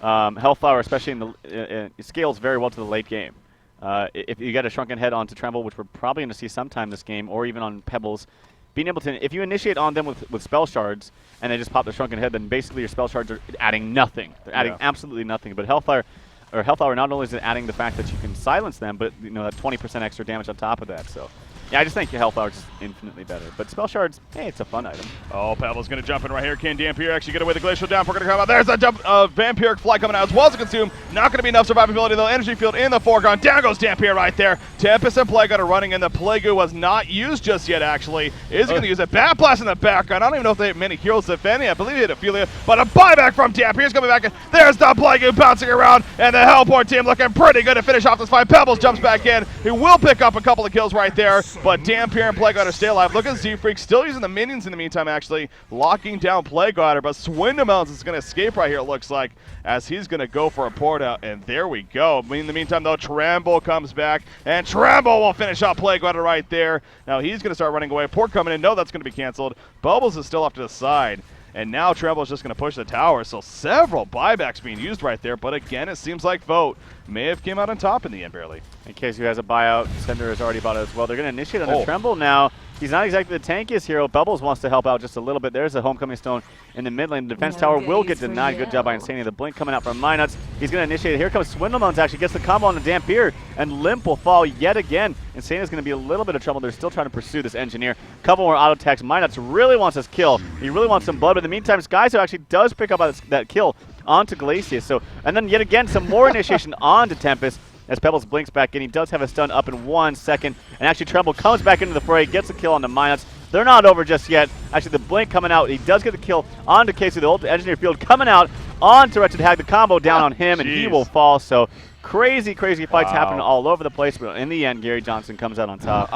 Hellflower, especially it scales very well to the late game. If you get a Shrunken Head onto Tremble, which we're probably going to see sometime this game, or even on Pebbles, being able to, if you initiate on them with spell shards and they just pop the Shrunken Head, then basically your spell shards are adding nothing. They're adding absolutely nothing. But Hellfire not only is it adding the fact that you can silence them, but that 20% extra damage on top of that. So yeah, I just think Hellfire is just infinitely better. But spell shards, hey, it's a fun item. Oh, Pebbles going to jump in right here. Can Dampier actually get away the Glacial Down? We're going to come out. There's a jump. Vampiric Fly coming out as well as a Consume. Not going to be enough survivability, though. Energy Field in the foreground. Down goes Dampier right there. Tempest and Plague are running, and the Plague was not used just yet, actually. Is he going to use a Bat Blast in the background? I don't even know if they have many heroes defending. I believe he had Ophelia, but a buyback from Dampier's coming back in. There's the Plague bouncing around, and the Hellborn team looking pretty good to finish off this fight. Pebbles jumps back in. He will pick up a couple of kills right there, but Dampier and Plague Rider stay alive. Look at Z-Freak still using the minions in the meantime, actually locking down Plague Rider, but Swindlemelons is going to escape right here, it looks like, as he's going to go for a port out, and there we go. In the meantime, though, Tremble comes back, and Tremble will finish off Plague Rider right there. Now he's going to start running away. Port coming in. No, that's going to be canceled. Bubbles is still off to the side. And now Tremble is just going to push the tower. So several buybacks being used right there. But again, it seems like Vote may have came out on top in the end, barely. In case who has a buyout, Cinder has already bought it as well. They're going to initiate on the Tremble now. He's not exactly the tankiest hero. Bubbles wants to help out just a little bit. There's a Homecoming Stone in the mid lane. The defense tower will get denied. Good job by Insania. The blink coming out from Minuts. He's going to initiate. Here comes Swindlemelons, actually gets the combo on the Dampier, and Limp will fall yet again. Insania's going to be a little bit of trouble. They're still trying to pursue this Engineer. Couple more auto attacks. Minuts really wants this kill. He really wants some blood. But in the meantime, Skyzo actually does pick up that kill onto Glacius. So, and then yet again, some more initiation onto Tempest. As Pebbles blinks back in, he does have a stun up in 1 second. And actually Tremble comes back into the fray, gets a kill on the Minuts. They're not over just yet. Actually, the blink coming out, he does get the kill onto Casey. The old Engineer Field coming out onto Wretched Hag. The combo down on him, and he will fall. So crazy fights happening all over the place. But in the end, Gary Johnson comes out on top.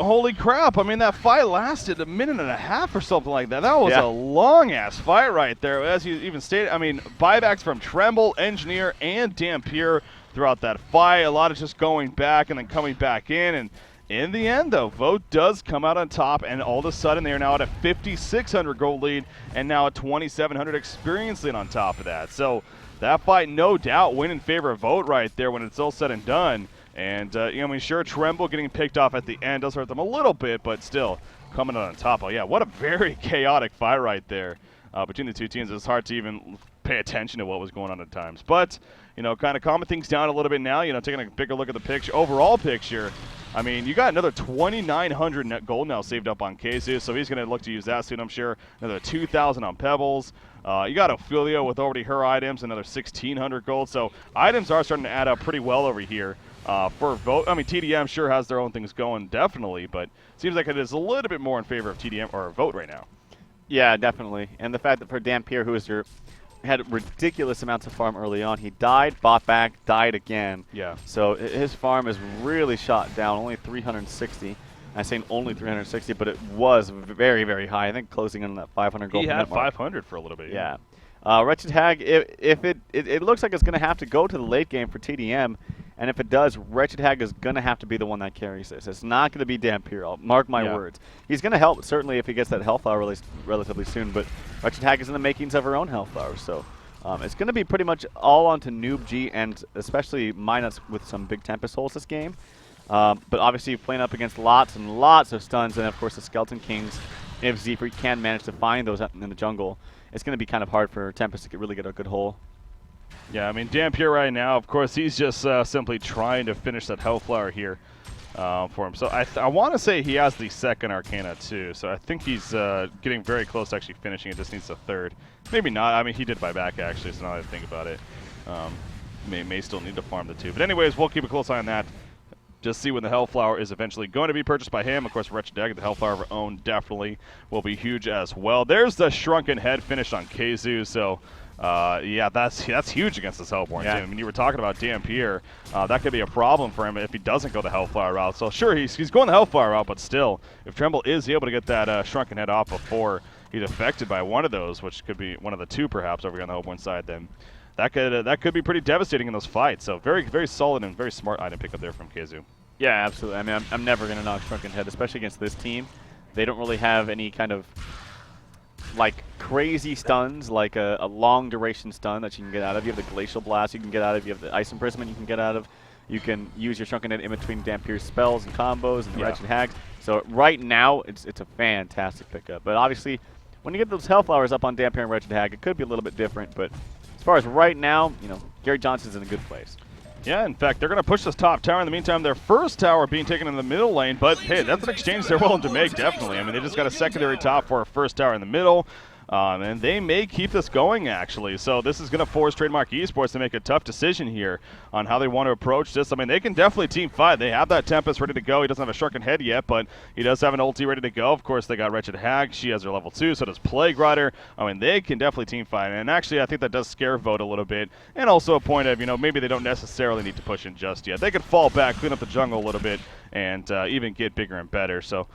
Holy crap. I mean, that fight lasted a minute and a half or something like that. That was a long-ass fight right there. As you even stated, I mean, buybacks from Tremble, Engineer, and Dampier throughout that fight. A lot of just going back and then coming back in. And in the end, though, Vote does come out on top, and all of a sudden they are now at a 5,600 gold lead and now a 2,700 experience lead on top of that. So that fight, no doubt, win in favor of Vote right there when it's all said and done. And, I mean, sure, Tremble getting picked off at the end does hurt them a little bit, but still coming out on top. Oh, yeah, what a very chaotic fight right there between the two teams. It's hard to even pay attention to what was going on at times. But, kind of calming things down a little bit now, taking a bigger look at the overall picture. I mean, you got another 2,900 net gold now saved up on Kazu, so he's going to look to use that soon, I'm sure. Another 2,000 on Pebbles. You got Ophelia with already her items, another 1,600 gold. So items are starting to add up pretty well over here for Vote. I mean, tdM sure has their own things going, definitely, but it seems like it is a little bit more in favor of tdM or Vote right now. Yeah, definitely. And the fact that for Dampier, who is had ridiculous amounts of farm early on. He died, bought back, died again. Yeah. So his farm is really shot down, only 360. I'm saying only 360, but it was very, very high. I think closing in on that 500 gold. He had 500 for a little bit. Yeah. Wretched Hag, if it looks like it's going to have to go to the late game for tdM, and if it does, Wretched Hag is going to have to be the one that carries this. It's not going to be Dampier. I'll mark my words. He's going to help, certainly, if he gets that Hellflower released relatively soon, but Wretched Hag is in the makings of her own Hellflower, so it's going to be pretty much all onto Noob G, and especially Minuts with some big Tempest holes this game. But obviously, playing up against lots and lots of stuns, and of course the Skeleton Kings, if Z-Freak can manage to find those in the jungle, it's going to be kind of hard for Tempest to really get a good hole. Yeah, I mean, Dampier right now, of course, he's just simply trying to finish that Hellflower here for him. So I want to say he has the second Arcana, too. So I think he's getting very close to actually finishing it. Just needs a third. Maybe not. I mean, he did buy back, actually, so now that I think about it. May still need to farm the two. But anyways, we'll keep a close eye on that. Just see when the Hellflower is eventually going to be purchased by him. Of course, Wretched Hag, the Hellflower of her own, definitely will be huge as well. There's the Shrunken Head finish on Kazu. So, yeah, that's huge against this Hellborn team. I mean, you were talking about Dampier. That could be a problem for him if he doesn't go the Hellflower route. So, sure, he's going the Hellflower route, but still, if Tremble is able to get that Shrunken Head off before he's affected by one of those, which could be one of the two perhaps over here on the Hellborn side, then that could be pretty devastating in those fights. So very, very solid and very smart item pickup there from Kazu. Yeah, absolutely. I mean, I'm never going to knock Shrunken Head, especially against this team. They don't really have any kind of like crazy stuns, like a long duration stun that you can get out of. You have the Glacial Blast you can get out of. You have the Ice Imprisonment you can get out of. You can use your Shrunken Head in between Dampier's spells and combos and the Wretched Hags. So right now, it's a fantastic pickup. But obviously, when you get those Hellflowers up on Dampier and Wretched Hag, it could be a little bit different. But as far as right now, you know, Gary Johnson's in a good place. Yeah, in fact, they're going to push this top tower. In the meantime, their first tower being taken in the middle lane. But, hey, that's an exchange they're willing to make, definitely. I mean, they just got a secondary top for a first tower in the middle. And they may keep this going, actually. So this is going to force Trademark Esports to make a tough decision here on how they want to approach this. I mean, they can definitely team fight. They have that Tempest ready to go. He doesn't have a Shrunken Head yet, but he does have an ulti ready to go. Of course, they got Wretched Hag. She has her level 2, so does Plague Rider. I mean, they can definitely team fight. And actually, I think that does scare Vote a little bit. And also a point of, you know, maybe they don't necessarily need to push in just yet. They could fall back, clean up the jungle a little bit, and even get bigger and better. So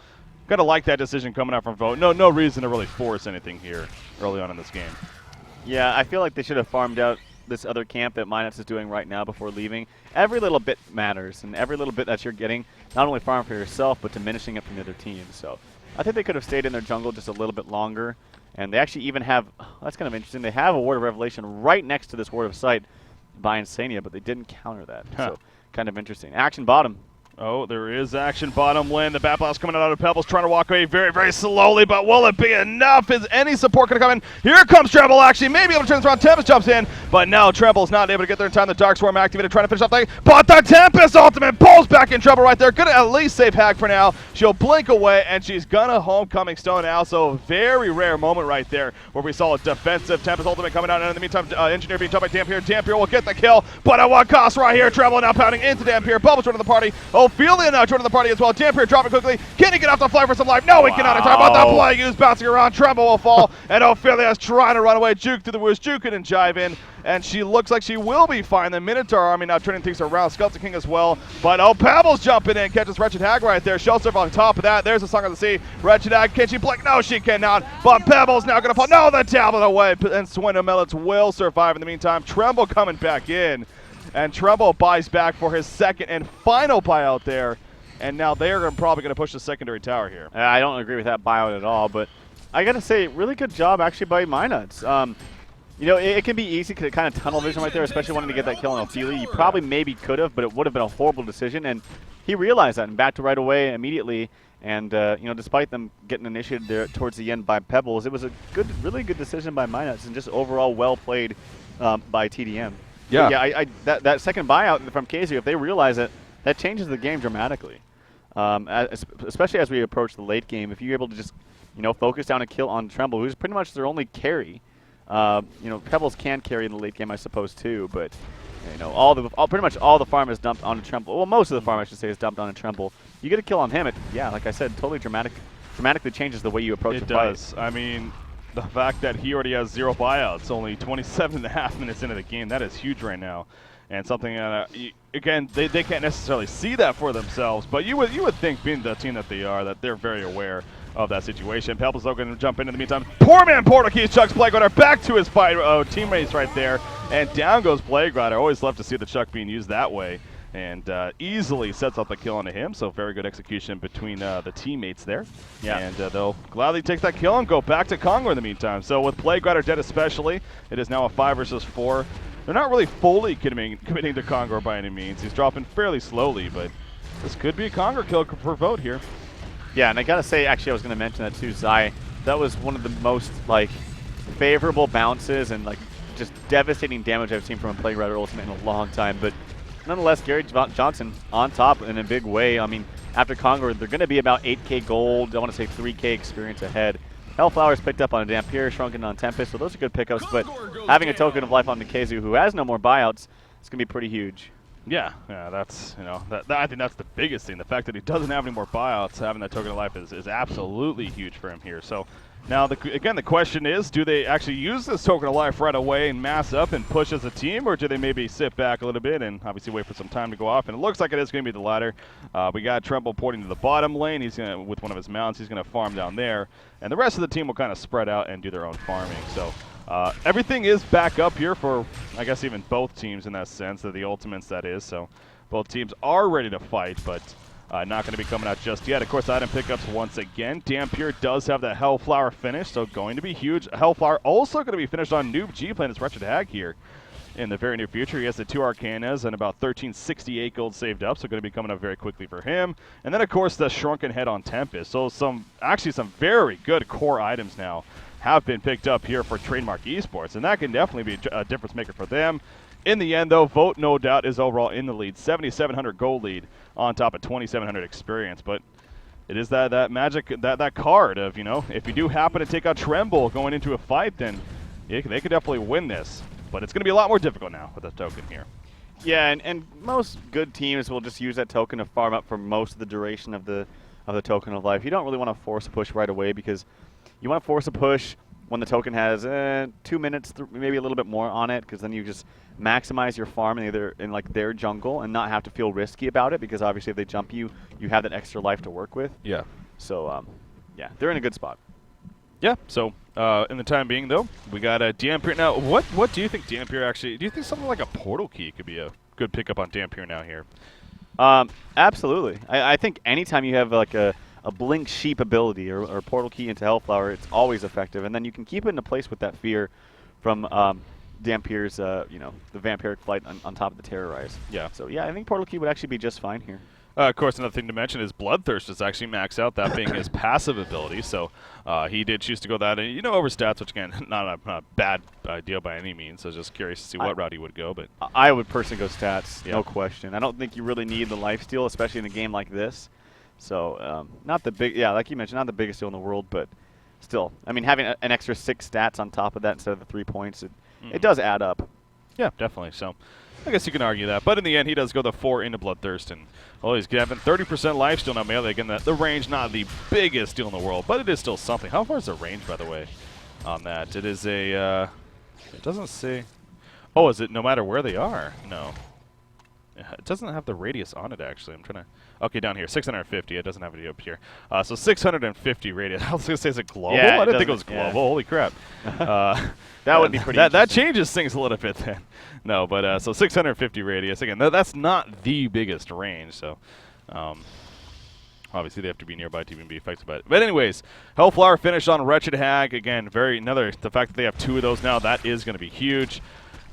gotta like that decision coming out from Vote. No reason to really force anything here early on in this game. Yeah, I feel like they should have farmed out this other camp that Minus is doing right now before leaving. Every little bit matters, and every little bit that you're getting, not only farm for yourself, but diminishing it from the other team. So I think they could have stayed in their jungle just a little bit longer. And they actually even have, that's kind of interesting, they have a Ward of Revelation right next to this Ward of Sight by Insania, but they didn't counter that. So kind of interesting. Action bottom. Oh, there is action bottom lane. The Bat Blast coming out of Pebbles, trying to walk away very, very slowly, but will it be enough? Is any support going to come in? Here comes Tremble, actually. Maybe able to turn this around. Tempest jumps in, but no, Tremble's not able to get there in time. The Dark Swarm activated, trying to finish off the thing, but the Tempest ultimate pulls back in Trouble right there. Gonna at least save Hag for now. She'll blink away, and she's gonna Homecoming Stone now, so a very rare moment right there where we saw a defensive Tempest ultimate coming out, and in the meantime, Engineer being touched by Dampier. Dampier will get the kill, but at what cost right here? Tremble now pounding into Dampier. Bubbles joining the party. Ophelia now joining the party as well. Dampier dropping quickly. Can he get off the fly for some life? No, he cannot in time. But the play is bouncing around. Tremble will fall, and Ophelia is trying to run away. Juke through the woods, juking and jiving, and she looks like she will be fine. The Minotaur army now turning things around. Skeleton King as well, but Pebbles jumping in, catches Wretched Hag right there. Shellsurf on top of that. There's a Song of the Sea. Wretched Hag, can she blink? No, she cannot, but Pebbles now gonna fall. No, the tablet away, and Swindle Millets will survive in the meantime. Tremble coming back in, and Tremble buys back for his second and final buyout there. And now they're probably going to push the secondary tower here. I don't agree with that buyout at all, but I got to say, really good job actually by Minuts. You know, it can be easy to kind of tunnel vision right there, especially wanting to get that kill on Ophelia. You probably maybe could have, but it would have been a horrible decision. And he realized that and backed right away immediately. And, you know, despite them getting initiated there towards the end by Pebbles, it was a good, really good decision by Minuts and just overall well played by tdM. Yeah. But yeah, that second buyout from KZ, if they realize it, that changes the game dramatically. Especially as we approach the late game, if you're able to just, you know, focus down a kill on Tremble, who's pretty much their only carry. You know, Pebbles can carry in the late game, I suppose, too, but you know, pretty much all the farm is dumped onto Tremble. Well, most of the farm, I should say, is dumped onto Tremble. You get a kill on him, yeah, like I said, totally dramatically changes the way you approach the fight. It does. I mean, the fact that he already has 0 buyouts, only 27.5 minutes into the game, that is huge right now. And something, again, they can't necessarily see that for themselves, but you would think, being the team that they are, that they're very aware of that situation. Pebbles though going to jump in the meantime. Poor man Portal Keys chucks Plague Rider back to his fight. Teammates right there, and down goes Plague Rider. Always love to see the Chuck being used that way, and easily sets up the kill onto him. So very good execution between the teammates there. Yeah. And they'll gladly take that kill and go back to Congor in the meantime. So with Plague Rider dead especially, it is now a 5 versus 4. They're not really fully committing to Congor by any means. He's dropping fairly slowly, but this could be a Congor kill for Vote here. Yeah, and I gotta say, actually, I was gonna mention that too, Zai. That was one of the most like favorable bounces and like just devastating damage I've seen from a Plague Rider ultimate in a long time. But nonetheless, Gary Johnson on top in a big way. I mean, after Congor, they're gonna be about 8K gold. I want to say 3K experience ahead. Hellflower's picked up on a Dampier, Shrunken on Tempest, so those are good pickups, but having a Token of Life on Nikezu, who has no more buyouts, it's going to be pretty huge. Yeah, that's, you know, I think that's the biggest thing. The fact that he doesn't have any more buyouts, having that Token of Life is absolutely huge for him here. So now, again, the question is, do they actually use this Token of Life right away and mass up and push as a team, or do they maybe sit back a little bit and obviously wait for some time to go off? And it looks like it is going to be the latter. We got Tremble porting to the bottom lane. He's going to, with one of his mounts, he's going to farm down there. And the rest of the team will kind of spread out and do their own farming. So everything is back up here for, I guess, even both teams in that sense, the ultimates, that is. So both teams are ready to fight, but not going to be coming out just yet. Of course, item pickups once again. Dampier does have the Hellflower finish, so going to be huge. Hellflower also going to be finished on Noob G playing his Wretched Hag here. in the very near future. He has the 2 Arcanas and about 1368 gold saved up, so going to be coming up very quickly for him. And then, of course, the Shrunken Head on Tempest. So actually some very good core items now have been picked up here for Trademark Esports, and that can definitely be a difference maker for them. In the end, though, Vote no doubt is overall in the lead, 7,700 gold lead on top of 2,700 experience. But it is that magic, that card of, you know, if you do happen to take out Tremble going into a fight, then they could definitely win this. But it's going to be a lot more difficult now with the token here. Yeah, and most good teams will just use that token to farm up for most of the duration of the token of life. You don't really want to force a push right away, because you want to force a push when the token has 2 minutes, maybe a little bit more on it, because then you just maximize your farm in like their jungle and not have to feel risky about it, because obviously if they jump you, you have that extra life to work with. Yeah. So, yeah, they're in a good spot. Yeah, so in the time being, though, we got Dampier. Now, what do you think Dampier actually, do you think something like a Portal Key could be a good pickup on Dampier now here? Absolutely. I think anytime you have like a Blink Sheep ability or Portal Key into Hellflower, it's always effective. And then you can keep it into place with that fear from Dampier's, you know, the Vampiric Flight on top of the Terrorize. Yeah. So, yeah, I think Portal Key would actually be just fine here. Of course, another thing to mention is Bloodthirst is actually maxed out, that being his passive ability. So he did choose to go that, you know, over stats, which, again, not a bad idea by any means. So just curious to see what route he would go. But I would personally go stats, no question. I don't think you really need the lifesteal, especially in a game like this. So not the big, yeah, like you mentioned, not the biggest deal in the world, but still, I mean, having an extra 6 stats on top of that instead of the 3 points, it does add up. Yeah, definitely. So I guess you can argue that. But in the end, he does go the 4 into Bloodthirst, and he's having 30% lifesteal now melee. Again, the range, not the biggest deal in the world, but it is still something. How far is the range, by the way, on that? It is a, it doesn't say. Oh, is it no matter where they are? No. It doesn't have the radius on it, actually. I'm trying to. Okay, down here, 650. It doesn't have it up here. So 650 radius. I was going to say, is it global? Yeah, I didn't think it was global. Yeah. Holy crap. That would be pretty that changes things a little bit then. No, but so 650 radius. Again, that's not the biggest range. So obviously they have to be nearby to even be effective by it. But anyways, Hellflower finished on Wretched Hag. Again, the fact that they have 2 of those now, that is going to be huge.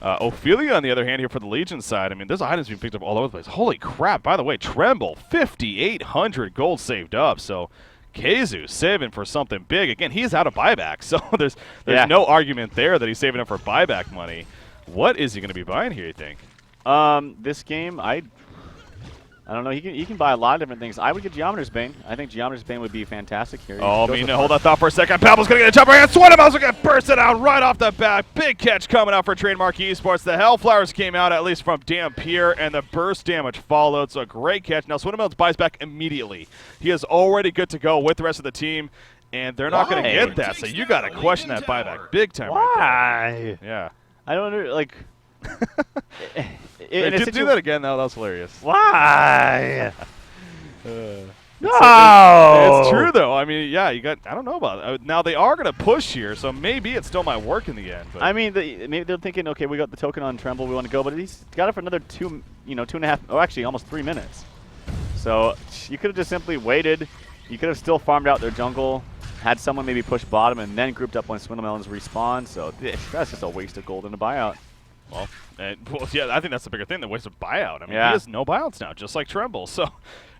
Ophelia, on the other hand, here for the Legion side, I mean, there's items being picked up all over the place. Holy crap. By the way, Tremble, 5,800 gold saved up. So Kazu saving for something big. Again, he's out of buyback, so there's no argument there that he's saving up for buyback money. What is he going to be buying here, you think? This game, I don't know. He can buy a lot of different things. I would get Geometer's Bane. I think Geometer's Bane would be fantastic here. Oh, hold that thought for a second. Pabble's going to get a jumper, and Sweatimel's going to burst it out right off the bat. Big catch coming out for Trademark Esports. The Hellflowers came out, at least from Dampier, and the burst damage followed. So a great catch. Now Sweatimel's buys back immediately. He is already good to go with the rest of the team, and they're not going to get that. So you got to question that buyback big time. Why? Right there. Yeah. I don't know, like. They did do that again, though. That was hilarious. Why? No! It's true, though. I mean, yeah, I don't know about it. Now, they are going to push here, so maybe it still might work in the end. But I mean, maybe they're thinking, okay, we got the token on Tremble, we want to go, but he's got it for another 2.5, oh, actually, almost 3 minutes. So you could have just simply waited. You could have still farmed out their jungle, had someone maybe push bottom, and then grouped up when Swindlemelons respawn. So that's just a waste of gold in a buyout. Well, yeah, I think that's the bigger thing, the waste of buyout. I mean, he has no buyouts now, just like Tremble. So,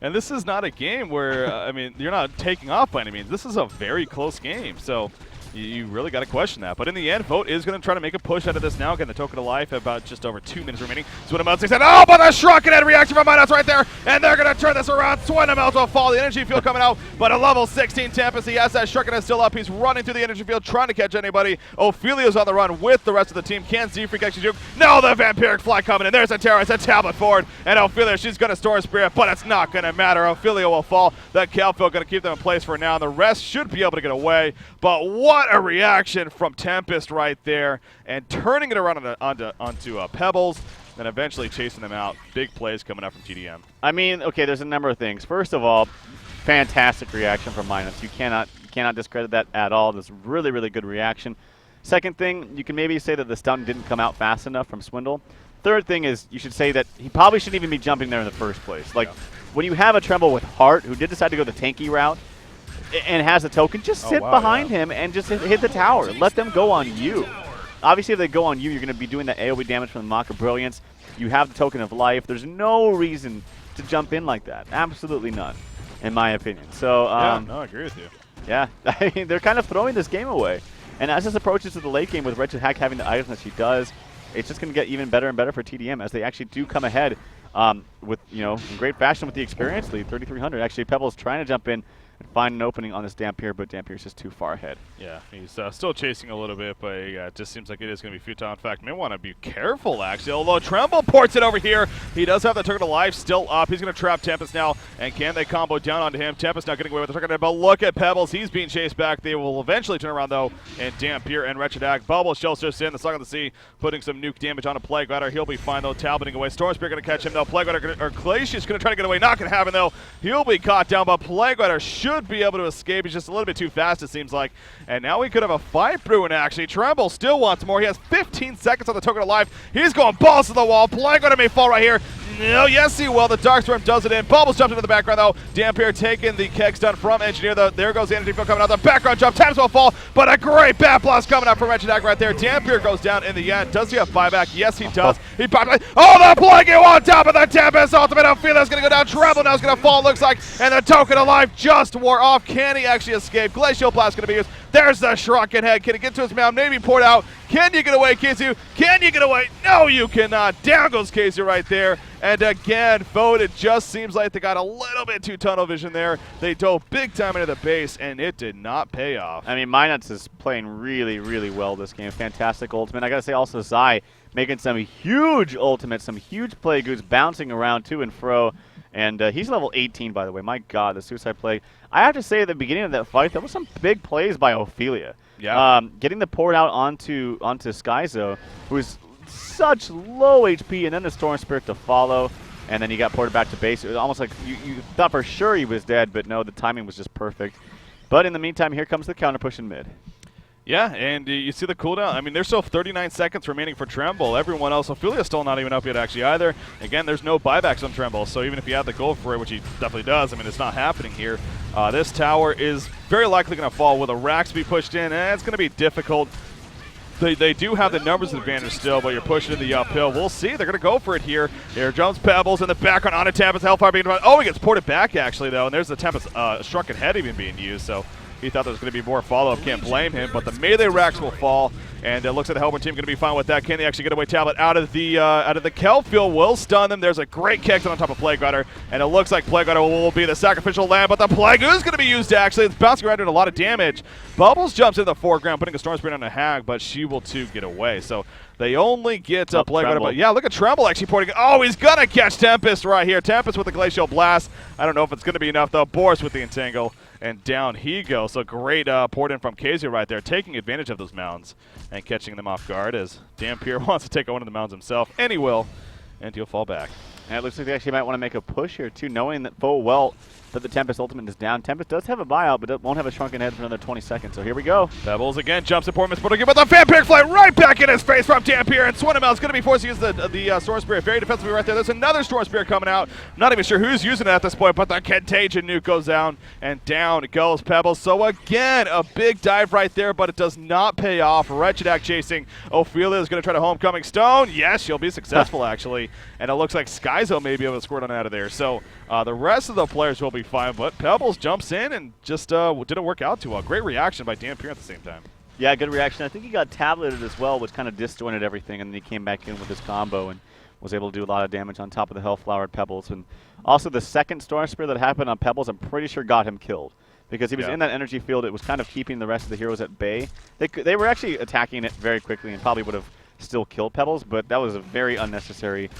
and this is not a game where, I mean, you're not taking off by any means. This is a very close game. So you really got to question that. But in the end, Vote is going to try to make a push out of this now. Again, the token of life, about just over 2 minutes remaining. Swindlemelons said, oh, but the Shrunken Head reaction from Midas right there. And they're going to turn this around. Swindlemelons will fall. The energy field coming out. But a level 16 Tempest, he has that Shrunken Head still up. He's running through the energy field, trying to catch anybody. Ophelia's on the run with the rest of the team. Can Z-Freak actually juke? No, the Vampiric Fly coming in. There's a Terrorist, a tablet forward. And Ophelia, she's going to store a Spirit, but it's not going to matter. Ophelia will fall. That Calfield going to keep them in place for now. And the rest should be able to get away. But what a reaction from Tempest right there, and turning it around onto Pebbles, then eventually chasing them out. Big plays coming up from tdM. I mean, okay, there's a number of things. First of all, fantastic reaction from Midas. You cannot discredit that at all. This really, really good reaction. Second thing, you can maybe say that the stun didn't come out fast enough from Swindle. Third thing is you should say that he probably shouldn't even be jumping there in the first place. Like, when you have a Tremble with Heart, who did decide to go the tanky route, and has a token, just sit behind him and just hit the tower. Let them go on you. Obviously, if they go on you, you're going to be doing that AoE damage from the Mock of Brilliance. You have the Token of Life. There's no reason to jump in like that. Absolutely none, in my opinion. So, yeah, no, I agree with you. Yeah, I mean, they're kind of throwing this game away. And as this approaches to the late game with Wretched Hag having the items that she does, it's just going to get even better and better for tdM as they actually do come ahead with, in great fashion with the experience lead, 3,300. Actually, Pebbles trying to jump in and find an opening on this Dampier, but Dampier's just too far ahead. Yeah, he's still chasing a little bit, but it just seems like it is going to be futile. In fact, may want to be careful, actually. Although Tremble ports it over here. He does have the Token of Life still up. He's going to trap Tempest now, and can they combo down onto him? Tempest not getting away with the Token, but look at Pebbles. He's being chased back. They will eventually turn around, though, and Dampier and Wretched Hag. Bubble shells just in. The Song of the Sea putting some nuke damage onto Plague Rider. He'll be fine, though. Talboting away. Storm Spirit going to catch him, though. Plague Rider or Glacius going to try to get away. Not going to happen, though. He'll be caught down, but Plague Rider should be able to escape. He's just a little bit too fast, it seems like. And now we could have a fight brewing, actually. Tremble still wants more. He has 15 seconds on the Token of Life. He's going balls to the wall. Plague Rider may fall right here. No, yes, he will. The Darkstorm does it in. Bubbles jumps into the background, though. Dampier taking the keg stun from Engineer, though. There goes the energy field coming out. The background jump. Tempest will fall, but a great bat blast coming out from Wretched Hag right there. Dampier goes down in the end. Does he have buyback? Yes, he does. He buybacks. Oh, the Plague on top of the Tempest. Ultimate Ophelia's going to go down. Tremble now is going to fall, looks like. And the Token of Life just wore off. Can he actually escape? Glacial Blast going to be used. There's the Shrunken Head. Can he get to his mound? Maybe poured out. Can you get away, Kizu? Can you get away? No, you cannot. Down goes Kizu right there. And again, VOTE, it just seems like they got a little bit too tunnel vision there. They dove big time into the base, and it did not pay off. I mean, Minuts is playing really, really well this game. Fantastic ultimate. I got to say also Zai making some huge ultimates, some huge play goods, bouncing around to and fro. And he's level 18, by the way. My God, the Suicide Plague. I have to say, at the beginning of that fight, there was some big plays by Ophelia. Yeah. Getting the port out onto Skyzo, who's such low HP, and then the Storm Spirit to follow, and then he got ported back to base. It was almost like you thought for sure he was dead, but no, the timing was just perfect. But in the meantime, here comes the counter push in mid. Yeah, and you see the cooldown. I mean, there's still 39 seconds remaining for Tremble. Everyone else, Ophelia's still not even up yet, actually, either. Again, there's no buybacks on Tremble, so even if he had the gold for it, which he definitely does, I mean, it's not happening here. This tower is very likely going to fall. Will the racks be pushed in? It's going to be difficult. They do have the numbers advantage still, but you're pushing the uphill. We'll see. They're going to go for it here. Here jumps Pebbles in the background on a Tempest. Hellfire being run. Oh, he gets ported back, actually, though, and there's the Tempest Shrunken Head even being used, so he thought there was going to be more follow-up. Can't blame him, but the melee racks will fall, and it looks like the Hellborn team going to be fine with that. Can they actually get away Tablet out of the Kelp field? Will stun them. There's a great kick on top of Plague Rider, and it looks like Plague Rider will be the sacrificial lamb, but the Plague is going to be used, actually. It's bouncing around doing a lot of damage. Bubbles jumps in the foreground, putting a Storm Spirit on a Hag, but she will, too, get away. So they only get Plague Rider, but yeah, look at Tremble actually porting. Oh, he's going to catch Tempest right here. Tempest with the Glacial Blast. I don't know if it's going to be enough, though. Boris with the Entangle. And down he goes. So great port in from KZ right there, taking advantage of those mounds and catching them off guard as Dampier wants to take one of the mounds himself. And he will. And he'll fall back. And it looks like they actually might want to make a push here, too, knowing that full well that the Tempest ultimate is down. Tempest does have a buyout, but it won't have a Shrunken Head for another 20 seconds. So here we go. Pebbles again, jumps in Portman's Portal, but the Vampiric Flight right back in his face from Dampier, and Swinamel is going to be forced to use the Storm Spirit very defensively right there. There's another Storm Spirit coming out. Not even sure who's using it at this point, but the Contagion nuke goes down, and down goes Pebbles. So again, a big dive right there, but it does not pay off. Wretched Hag chasing. Ophelia is going to try to Homecoming Stone. Yes, she'll be successful, actually. And it looks like Skyzo may be able to squirt on out of there. So the rest of the players will be fine, but Pebbles jumps in and just didn't work out too well. Great reaction by Dampier at the same time. Yeah, good reaction. I think he got tableted as well, which kind of disjointed everything, and then he came back in with his combo and was able to do a lot of damage on top of the Hellflowered Pebbles. And also the second Storm Spirit that happened on Pebbles, I'm pretty sure got him killed. Because he was in that energy field, it was kind of keeping the rest of the heroes at bay. They were actually attacking it very quickly and probably would have still killed Pebbles, but that was a very unnecessary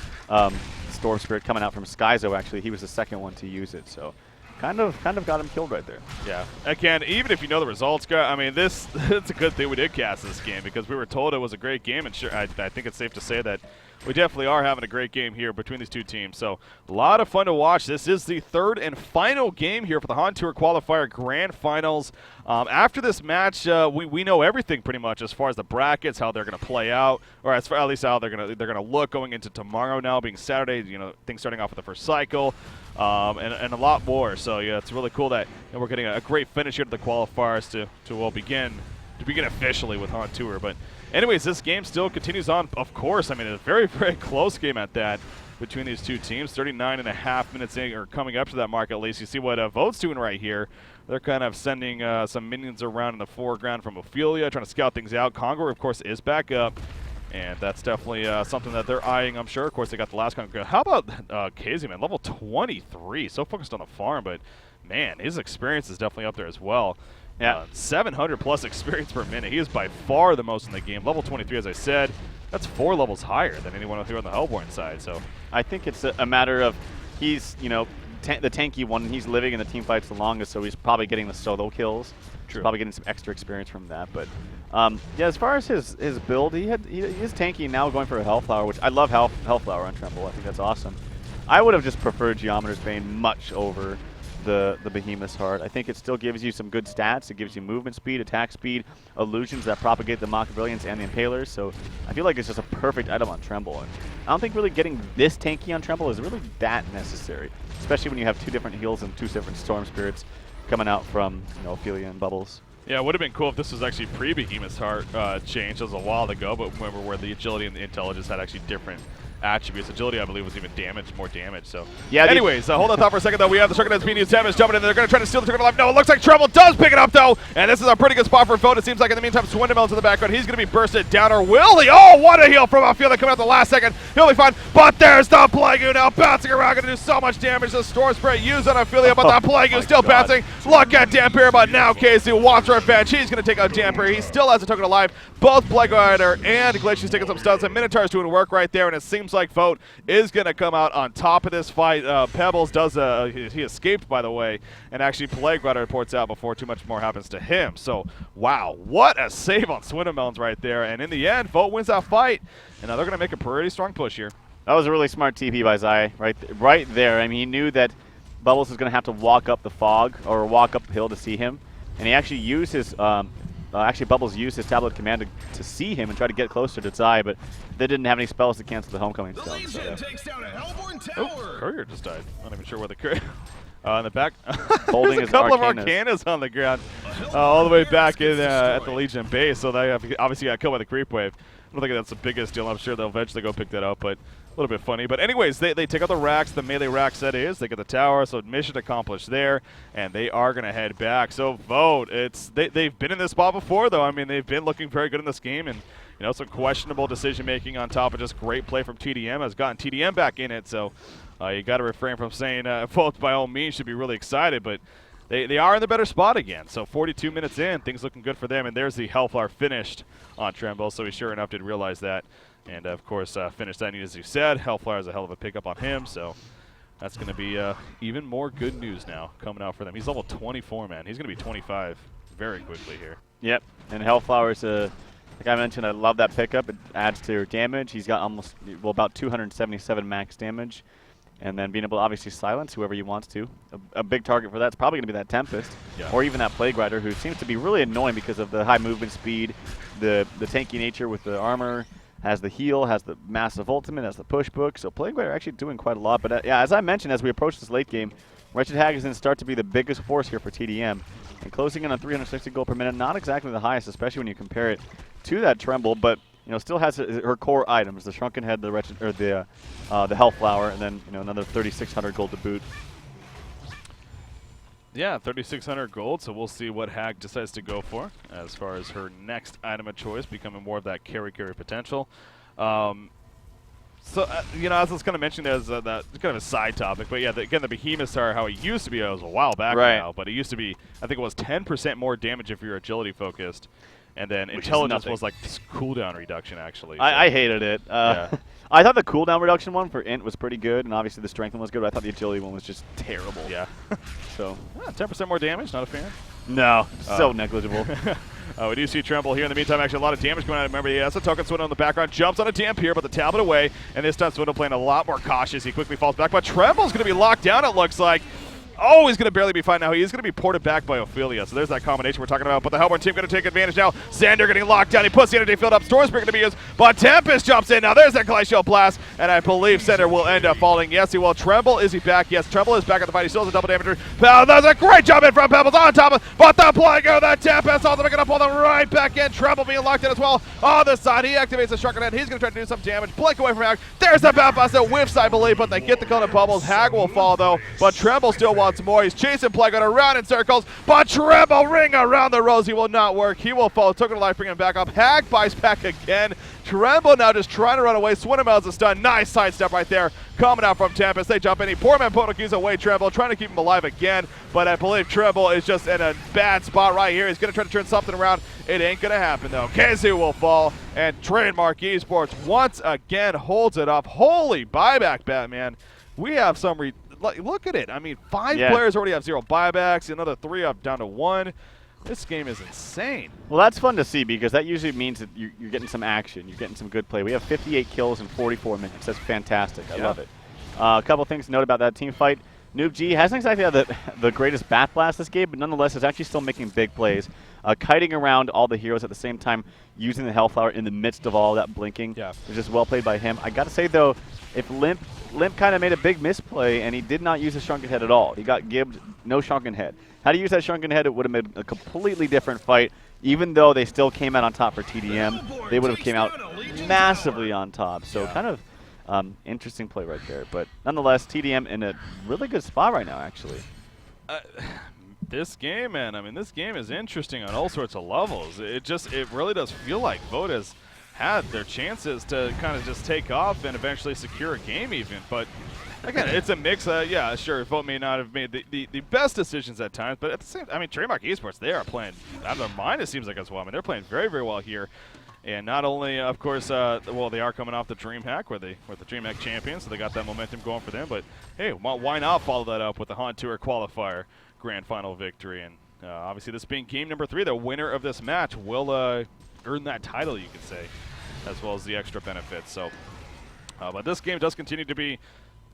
Storm Spirit coming out from Skyzo, actually. He was the second one to use it, so kind of got him killed right there. Yeah. Again, even if you know the results, I mean, it's a good thing we did cast this game because we were told it was a great game, and sure, I think it's safe to say that we definitely are having a great game here between these two teams. So a lot of fun to watch. This is the third and final game here for the HoN Tour Qualifier Grand Finals. After this match, we know everything pretty much as far as the brackets, how they're going to play out, or as far at least how they're going to look going into tomorrow now, being Saturday. You know, things starting off with the first cycle, and a lot more. So yeah, it's really cool that we're getting a great finish here to the qualifiers to begin to begin officially with HoN Tour. But anyways, this game still continues on, of course. I mean, it's a very, very close game at that between these two teams. 39.5 minutes in, or coming up to that mark at least. You see what V0TE's doing right here. They're kind of sending some minions around in the foreground from Ophelia, trying to scout things out. Congor, of course, is back up. And that's definitely something that they're eyeing, I'm sure. Of course, they got the last Congor. How about Casey, man? Level 23. So focused on the farm, but, man, his experience is definitely up there as well. Yeah. 700 plus experience per minute. He is by far the most in the game. Level 23, as I said, that's 4 levels higher than anyone here on the Hellborn side. So I think it's a matter of he's, you know, the tanky one. He's living in the team fights the longest, so he's probably getting the solo kills. True. He's probably getting some extra experience from that. But yeah, as far as his build, he is tanky now, going for a Hellflower, which I love Hellflower on Tremble. I think that's awesome. I would have just preferred Geometer's Bane much over the Behemoth's Heart. I think it still gives you some good stats. It gives you movement speed, attack speed, illusions that propagate the Machiavellians and the Impalers. So I feel like it's just a perfect item on Tremble. And I don't think really getting this tanky on Tremble is really that necessary, especially when you have 2 different heals and 2 different Storm Spirits coming out from, you know, Ophelia and Bubbles. Yeah, it would have been cool if this was actually pre-Behemoth's Heart change. That was a while ago, but remember where the agility and the intelligence had actually different attributes. Agility, I believe, was even more damage. So, yeah. Anyways, hold that thought for a second, though. We have the Circuit that's being used damage jumping in. They're going to try to steal the Circuit alive. No, it looks like Tremble does pick it up, though. And this is a pretty good spot for V0TE. It seems like in the meantime, Swindelmel's in the background. He's going to be bursted down, or will he? Oh, what a heal from Ophelia coming out the last second. He'll be fine. But there's the Plague now bouncing around. Going to do so much damage. The Storm Spirit used on Ophelia, but the Plague still bouncing. Look at Dampier, but now Casey wants revenge. He's going to take out Dampier. He still has a token alive. Both Plague Rider and Glacier's taking some stuns, and Minotaur's doing work right there, and it seems like V0TE is going to come out on top of this fight. Pebbles does, he escaped, by the way, and actually Plague Rider reports out before too much more happens to him. So, wow, what a save on Swindelmel's right there, and in the end, V0TE wins that fight, and now they're going to make a pretty strong push here. That was a really smart TP by Zai right there. I mean, he knew that Bubbles was going to have to walk up the fog, or walk up the hill to see him, and he actually used his actually, Bubbles used his tablet command to see him and try to get closer to Zai, but they didn't have any spells to cancel the homecoming spell. So, takes down a Hellborn tower. Oh, Courier just died. I'm not even sure where the Courier... in the back, holding there's a couple of Arcanas on the ground, all the way back in at the Legion base, so they obviously got killed by the creep wave. I don't think that's the biggest deal. I'm sure they'll eventually go pick that up, but a little bit funny. But anyways, they take out the racks, the melee racks that is. They get the tower, so mission accomplished there, and they are going to head back. So V0TE, they've been in this spot before, though. I mean, they've been looking very good in this game, and you know, some questionable decision-making on top of just great play from tdM has gotten tdM back in it. So you got to refrain from saying V0TE by all means should be really excited, but they are in the better spot again. So 42 minutes in, things looking good for them, and there's the Hellflower finished on Tremble, so he sure enough did realize that. And, of course, finished that neat, as you said. Hellflower is a hell of a pickup on him, so that's going to be even more good news now coming out for them. He's level 24, man. He's going to be 25 very quickly here. Yep, and Hellflower is like I mentioned, I love that pickup. It adds to your damage. He's got almost, well, about 277 max damage. And then being able to obviously silence whoever he wants to. A big target for that's probably going to be that Tempest, or even that Plague Rider, who seems to be really annoying because of the high movement speed, the tanky nature with the armor, has the heal, has the massive ultimate, has the push book. So Plague Rider actually doing quite a lot. But yeah, as I mentioned, as we approach this late game, Wretched Hag is going to start to be the biggest force here for tdM. And closing in on 360 gold per minute, not exactly the highest, especially when you compare it to that Tremble, but you know, still has her core items: the Shrunken Head, the Wretched, or the Hellflower, and then another 3,600 gold to boot. Yeah, 3,600 gold. So we'll see what Hag decides to go for as far as her next item of choice, becoming more of that carry potential. So you know, as I was kind of mentioning, there's that kind of a side topic, but yeah, again, the Behemoths are how it used to be. It was a while back now, but it used to be, I think it was 10% more damage if you're agility focused. And then intelligence was like this cooldown reduction, actually. So. I hated it. I thought the cooldown reduction one for int was pretty good, and obviously the strength one was good, but I thought the agility one was just terrible. Yeah. So 10% more damage, not a fan? No, so negligible. We do see Tremble here in the meantime. Actually, a lot of damage going on. Remember, he has a token Swindle in the background. Jumps on a damp here, but the tablet away. And this time, Swindle playing a lot more cautious. He quickly falls back, but Tremble's going to be locked down, it looks like. Oh, he's going to barely be fine now. He is going to be ported back by Ophelia. So there's that combination we're talking about. But the Hellborn team going to take advantage now. Xander getting locked down. He puts the energy field up. Stormspear going to be used. But Tempest jumps in. Now there's that Glacial Blast. And I believe Xander will end up falling. Yes, he will. Tremble, is he back? Yes, Tremble is back at the fight. He still has a double damager. That's a great jump in from Pebbles on top of. But the Plague of the Tempest also going to pull them right back in. Tremble being locked in as well. On the side, he activates the Shrunken Head. He's going to try to do some damage. Blink away from Hag. There's the Bat that whiffs, I believe. But they get the kill in Bubbles. Hag will fall though. But Tremble still wants more. He's chasing Plague around in circles, but Tremble ring around the Rosie will not work. He will fall. Took it to life, bring him back up. Hag buys back again. Tremble now just trying to run away. Swin him out as a stun. Nice sidestep right there. Coming out from Tempest. They jump in. He poor man Potoki's away. Tremble trying to keep him alive again, but I believe Tremble is just in a bad spot right here. He's going to try to turn something around. It ain't going to happen though. Keizu will fall, and Trademark Esports once again holds it up. Holy buyback, Batman. We have some look at it. I mean, 5 players already have 0 buybacks. Another 3 up down to 1. This game is insane. Well, that's fun to see because that usually means that you're getting some action. You're getting some good play. We have 58 kills in 44 minutes. That's fantastic. I love it. A couple things to note about that team fight. Noob G hasn't exactly had the greatest bat blast this game, but nonetheless is actually still making big plays. Kiting around all the heroes at the same time, using the Hellflower in the midst of all that blinking. Yeah. It's just well played by him. I got to say, though, if Limp kind of made a big misplay, and he did not use his Shrunken Head at all. He got gibbed, no Shrunken Head. Had he used that Shrunken Head, it would have made a completely different fight. Even though they still came out on top for tdM, they would have came out massively on top. So kind of interesting play right there. But nonetheless, tdM in a really good spot right now, actually. This game, man, I mean, this game is interesting on all sorts of levels. It really does feel like VOTE has had their chances to kind of just take off and eventually secure a game even. But again, it's a mix. Yeah, sure, VOTE may not have made the best decisions at times, but at the same time, I mean, Trademark Esports, they are playing out of their mind, it seems like, as well. I mean, they're playing very, very well here. And not only, of course, well, they are coming off the DreamHack, where the DreamHack champions, so they got that momentum going for them. But hey, why not follow that up with the HoN Tour Qualifier Grand Final victory? And obviously, this being game number 3, the winner of this match will earn that title, you could say, as well as the extra benefits. So, but this game does continue to be,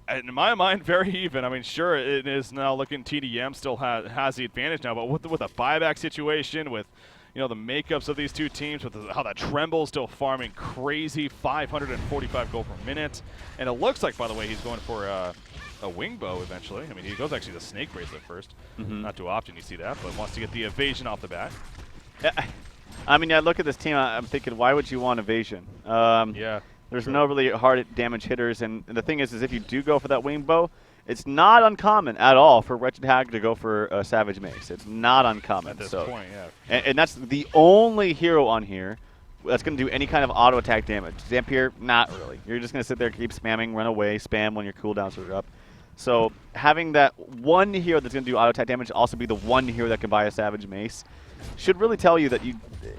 in my mind, very even. I mean, sure, it is now looking tdM still has the advantage now, but with a buyback situation, with the makeups of these two teams, with how that Tremble's still farming crazy 545 gold per minute, and it looks like, by the way, he's going for a wing bow eventually. I mean, he goes actually the snake bracelet first. Not too often you see that, but wants to get the evasion off the bat. I mean, I look at this team, I'm thinking, why would you want evasion? Yeah. There's no really hard damage hitters, and the thing is if you do go for that wing bow, it's not uncommon at all for Wretched Hag to go for a Savage Mace. It's not uncommon. At this point, yeah. And that's the only hero on here that's going to do any kind of auto attack damage. Zampier, not really. You're just going to sit there, keep spamming, run away, spam when your cooldowns are up. So having that one hero that's going to do auto attack damage also be the one hero that can buy a Savage Mace should really tell you that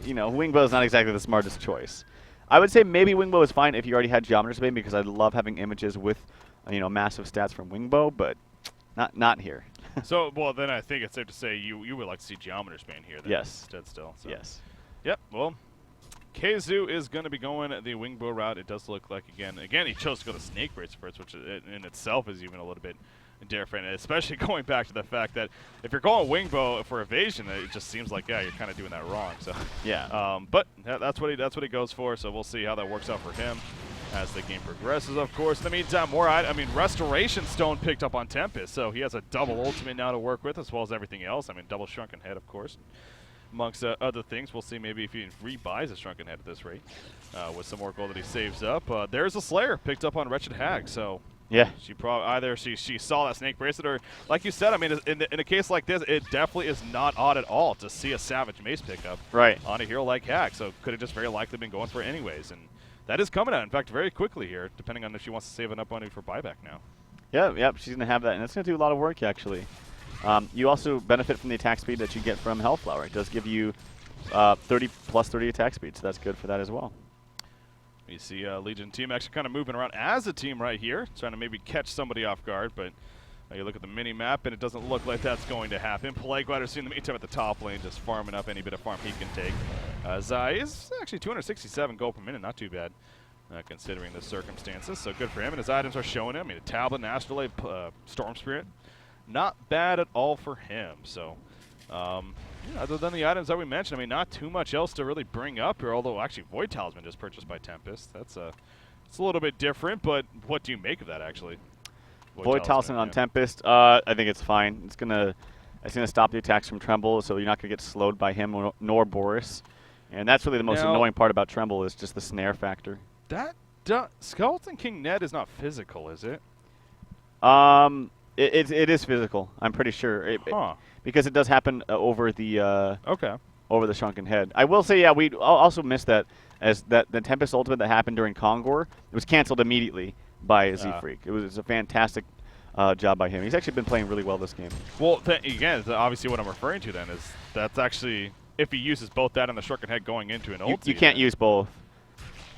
Wingbow is not exactly the smartest choice. I would say maybe Wingbow is fine if you already had Geometer's Bane, because I love having images with massive stats from Wingbow, but not here. So, well, then I think it's safe to say you would like to see Geometer's Bane here then instead still. So. Yes. Yep, well, Keizu is going to be going the Wingbow route. It does look like, again, he chose to go the Snake Bracelet first, which in itself is even a little bit different, especially going back to the fact that if you're going Wingbow for evasion, it just seems like, you're kind of doing that wrong. So yeah. But that's what he goes for, so we'll see how that works out for him as the game progresses, of course. In the meantime, I mean, Restoration Stone picked up on Tempest, so he has a double ultimate now to work with, as well as everything else. I mean, double Shrunken Head, of course, amongst other things. We'll see maybe if he rebuys a Shrunken Head at this rate with some more gold that he saves up. There's a Slayer picked up on Wretched Hag, so yeah, she probably either she saw that Snake Bracelet, or like you said, I mean, in a case like this, it definitely is not odd at all to see a Savage Mace pickup on a hero like Hag. So could have just very likely been going for it anyways, and that is coming out, in fact, very quickly here, depending on if she wants to save enough money for buyback now. Yep, she's going to have that, and it's going to do a lot of work, actually. You also benefit from the attack speed that you get from Hellflower. It does give you plus 30 attack speed, so that's good for that as well. You see Legion team actually kind of moving around as a team right here, trying to maybe catch somebody off guard, but you look at the mini-map, and it doesn't look like that's going to happen. Plague Rider's in the meantime at the top lane, just farming up any bit of farm he can take. Zai is actually 267 gold per minute, not too bad considering the circumstances, so good for him. And his items are showing him. I mean, a Tablet, an Astrolabe, Storm Spirit. not bad at all for him. So, yeah, other than the items that we mentioned, I mean, not too much else to really bring up here. Although, actually, Void Talisman just purchased by Tempest. It's a little bit different, but what do you make of that, actually? Void Talisman on Tempest, I think it's fine. It's gonna stop the attacks from Tremble, so you're not gonna get slowed by him nor Boris. And that's really the most annoying part about Tremble is just the snare factor. That Skeleton King Ned is not physical, is it? It is physical. I'm pretty sure. Because it does happen over the over the Shrunken Head. I will say, yeah, we also missed that as the Tempest ultimate that happened during Congor. It was canceled immediately by Z-Freak. It was a fantastic job by him. He's actually been playing really well this game. Well, again, obviously what I'm referring to then is that's actually if he uses both that and the Shrunken Head going into an ulti. You can't use both.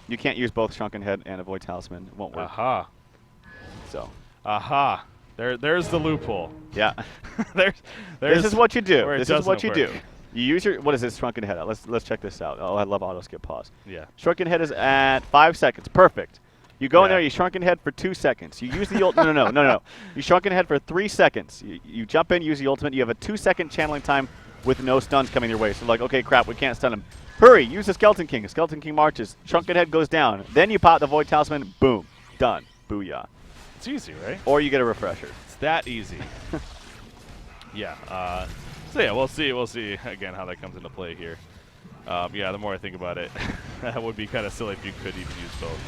You can't use both Shrunken Head and a Void Talisman. It won't work. Aha. So. Aha. There's the loophole. Yeah. there's this is what you do. This is what you do. You use your, what is this Shrunken Head at? Let's check this out. Oh, I love auto skip pause. Yeah. Shrunken Head is at 5 seconds. Perfect. You go in there, you Shrunken Head for 2 seconds. You use the ult. No. You Shrunken Head for 3 seconds. You jump in, use the ultimate. You have a 2-second channeling time with no stuns coming your way. So like, okay, crap, we can't stun him. Hurry, use the Skeleton King. The Skeleton King marches. Shrunken Head goes down. Then you pop the Void Talisman. Boom. Done. Booyah. It's easy, right? Or you get a refresher. It's that easy. Yeah. So yeah, we'll see again how that comes into play here. Yeah, the more I think about it, that would be kind of silly if you could even use both.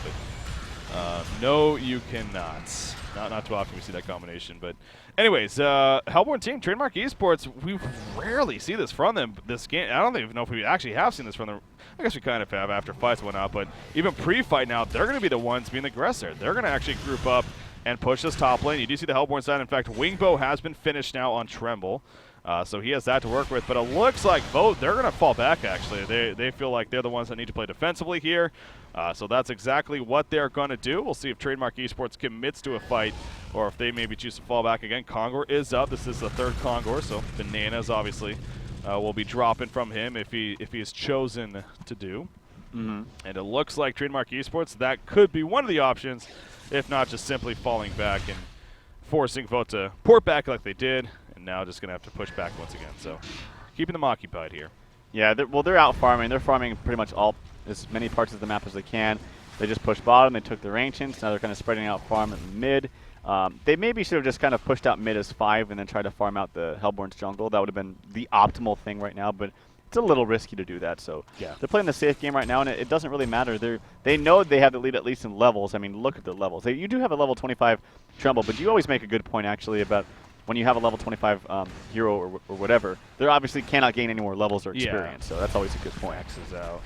But no, you cannot. Not too often we see that combination. But anyways, Hellborn team, Trademark Esports, we rarely see this from them. This game, I don't even know if we actually have seen this from them. I guess we kind of have after fights went out, but even pre-fight now, they're going to be the ones being the aggressor. They're going to actually group up and push this top lane. You do see the Hellborn side. In fact, Wingbow has been finished now on Tremble. So he has that to work with, but it looks like both, they're going to fall back, actually. They feel like they're the ones that need to play defensively here. So that's exactly what they're going to do. We'll see if Trademark Esports commits to a fight or if they maybe choose to fall back again. Congor is up. This is the third Congor, so Bananas, obviously, will be dropping from him if he is chosen to do. And it looks like Trademark Esports, that could be one of the options, if not just simply falling back and forcing Vote to port back like they did. Now just going to have to push back once again. So keeping them occupied here. Yeah, they're out farming. They're farming pretty much as many parts of the map as they can. They just pushed bottom. They took their Ancients. Now they're kind of spreading out farm in mid. They maybe should have just kind of pushed out mid as 5 and then tried to farm out the Hellborn's jungle. That would have been the optimal thing right now, but it's a little risky to do that. So yeah, they're playing the safe game right now, and it doesn't really matter. They know they have the lead at least in levels. I mean, look at the levels. You do have a level 25 Tremble, but you always make a good point, actually, about when you have a level 25 hero or whatever, they obviously cannot gain any more levels or experience. So that's always a good point. Maxes out.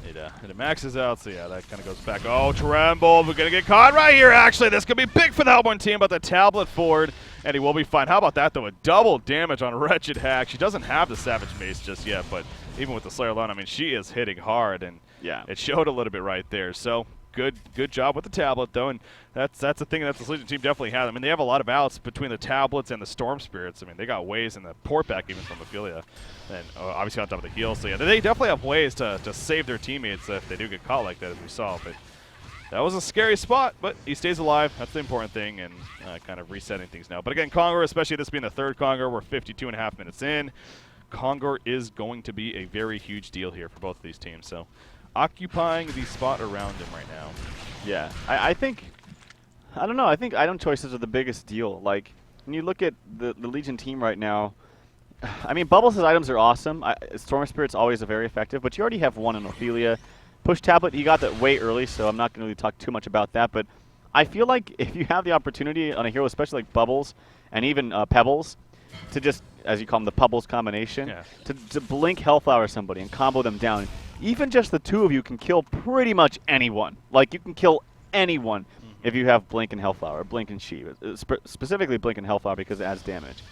It maxes out, so yeah, that kind of goes back. Oh, Tremble, we're going to get caught right here, actually. This could be big for the Hellborn team, but the tablet forward, and he will be fine. How about that, though? A double damage on Wretched Hack. She doesn't have the Savage Mace just yet, but even with the Slayer alone, I mean, she is hitting hard, and yeah, it showed a little bit right there. So good job with the tablet, though, and that's the thing that this Legion team definitely has. I mean, they have a lot of outs between the tablets and the Storm Spirits. I mean, they got ways in the port back even from Ophelia, and obviously on top of the heal. So yeah, they definitely have ways to save their teammates if they do get caught like that, as we saw. But that was a scary spot, but he stays alive. That's the important thing, and kind of resetting things now. But again, Congor, especially this being the third Congor, we're 52.5 minutes in. Congor is going to be a very huge deal here for both of these teams. So occupying the spot around him right now. Yeah, I think, I don't know, I think item choices are the biggest deal. Like, when you look at the Legion team right now, I mean, Bubbles' items are awesome. Storm Spirit's always very effective, but you already have one in Ophelia. Push Tablet, you got that way early, so I'm not going to really talk too much about that, but I feel like if you have the opportunity on a hero, especially like Bubbles and even Pebbles, to just, as you call them, the Pebbles combination, to blink Hellflower somebody and combo them down, even just the two of you can kill pretty much anyone. Like, you can kill anyone if you have Blink and Hellflower, Blink and She. Specifically Blink and Hellflower because it adds damage.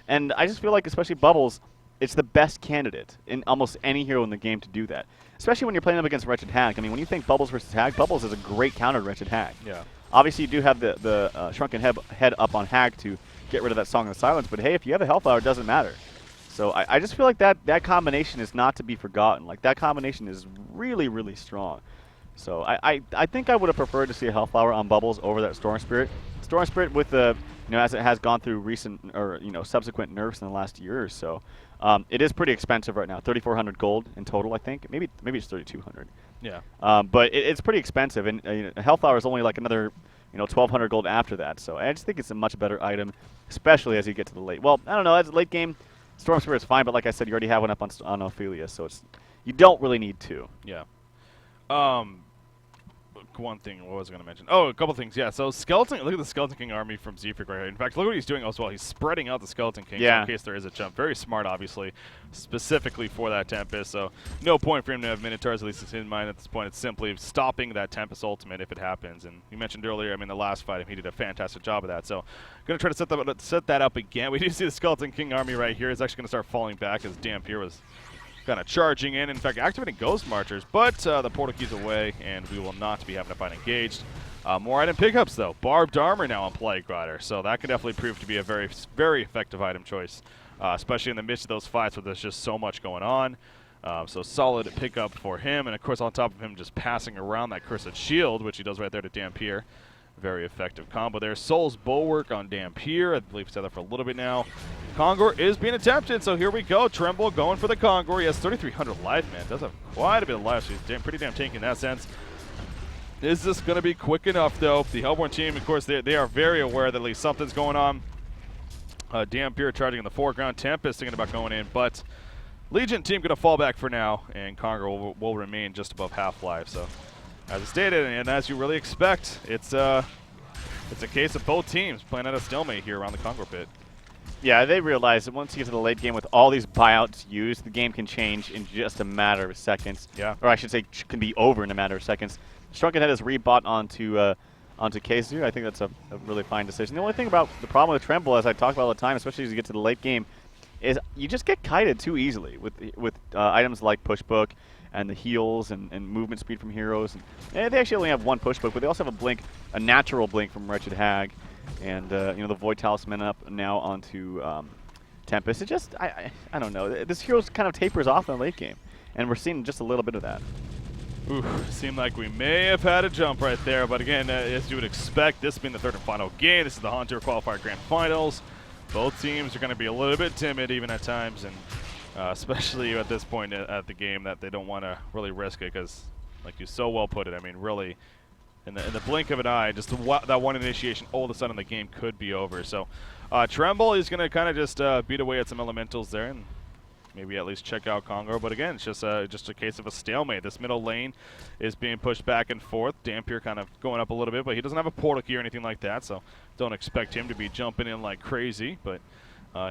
And I just feel like, especially Bubbles, it's the best candidate in almost any hero in the game to do that. Especially when you're playing up against Wretched Hag. I mean, when you think Bubbles versus Hag, Bubbles is a great counter to Wretched Hag. Yeah. Obviously, you do have the Shrunken Head up on Hag to get rid of that Song of Silence, but hey, if you have a Hellflower, it doesn't matter. So I just feel like that combination is not to be forgotten. Like, that combination is really, really strong. So I think I would have preferred to see a Hellflower on Bubbles over that Storm Spirit. Storm Spirit with the, as it has gone through recent or subsequent nerfs in the last year or so, it is pretty expensive right now. 3,400 gold in total, I think. Maybe it's 3,200. Yeah. But it's pretty expensive, and Hellflower is only like another 1,200 gold after that. So I just think it's a much better item, especially as you get to the late. Well, I don't know. As late game, Storm Spirit's fine, but like I said, you already have one up on Ophelia, so you don't really need two. Yeah. One thing, what was I going to mention? Oh, a couple things, yeah. So Skeleton, look at the Skeleton King army from Zephyr right here. In fact, look what he's doing as well. He's spreading out the Skeleton King in case there is a jump. Very smart, obviously, specifically for that Tempest. So no point for him to have Minotaurs, at least it's in mind at this point. It's simply stopping that Tempest ultimate if it happens. And you mentioned earlier, the last fight, he did a fantastic job of that. So going to try to set that up again. We do see the Skeleton King army right here. It's actually going to start falling back as Dampier was kind of charging in fact, activating Ghost Marchers, but the portal key's away, and we will not be having to fight engaged. More item pickups, though. Barbed Armor now on Plague Rider, so that could definitely prove to be a very, very effective item choice, especially in the midst of those fights where there's just so much going on. So solid pickup for him, and of course on top of him just passing around that Cursed Shield, which he does right there to Dampier. Very effective combo there. Soul's Bulwark on Dampier. I believe he's had that for a little bit now. Congor is being attempted, so here we go. Tremble going for the Congor. He has 3,300 life, man. Does have quite a bit of life, so he's pretty damn tanky in that sense. Is this going to be quick enough, though? The Hellborn team, of course, they are very aware that at least something's going on. Dampier charging in the foreground. Tempest thinking about going in, but Legion team going to fall back for now, and Congor will remain just above half-life, so... As I stated, and as you really expect, it's a case of both teams playing at a stalemate here around the Congor pit. Yeah, they realize that once you get to the late game with all these buyouts used, the game can change in just a matter of seconds. Yeah. Or I should say, can be over in a matter of seconds. Shrunken Head is rebought onto Keizu. I think that's a really fine decision. The only thing about the problem with Tremble, as I talk about all the time, especially as you get to the late game, is you just get kited too easily with items like Pushbook and the heals and movement speed from heroes. And they actually only have one Pushbook, but they also have a blink, a natural blink from Wretched Hag, and the Void Talisman up now onto Tempest. It just, I don't know. This hero kind of tapers off in the late game, and we're seeing just a little bit of that. Ooh, seemed like we may have had a jump right there, but again, as you would expect, this being the third and final game, this is the HoN Tour Qualifier Grand Finals. Both teams are going to be a little bit timid even at times, and especially at this point at the game that they don't want to really risk it because, like you so well put it, really, in the blink of an eye, just that one initiation, all of a sudden the game could be over. So Tremble is going to kind of just beat away at some elementals there and maybe at least check out Congor. But again, it's just a case of a stalemate. This middle lane is being pushed back and forth. Dampier kind of going up a little bit, but he doesn't have a portal key or anything like that, so don't expect him to be jumping in like crazy. But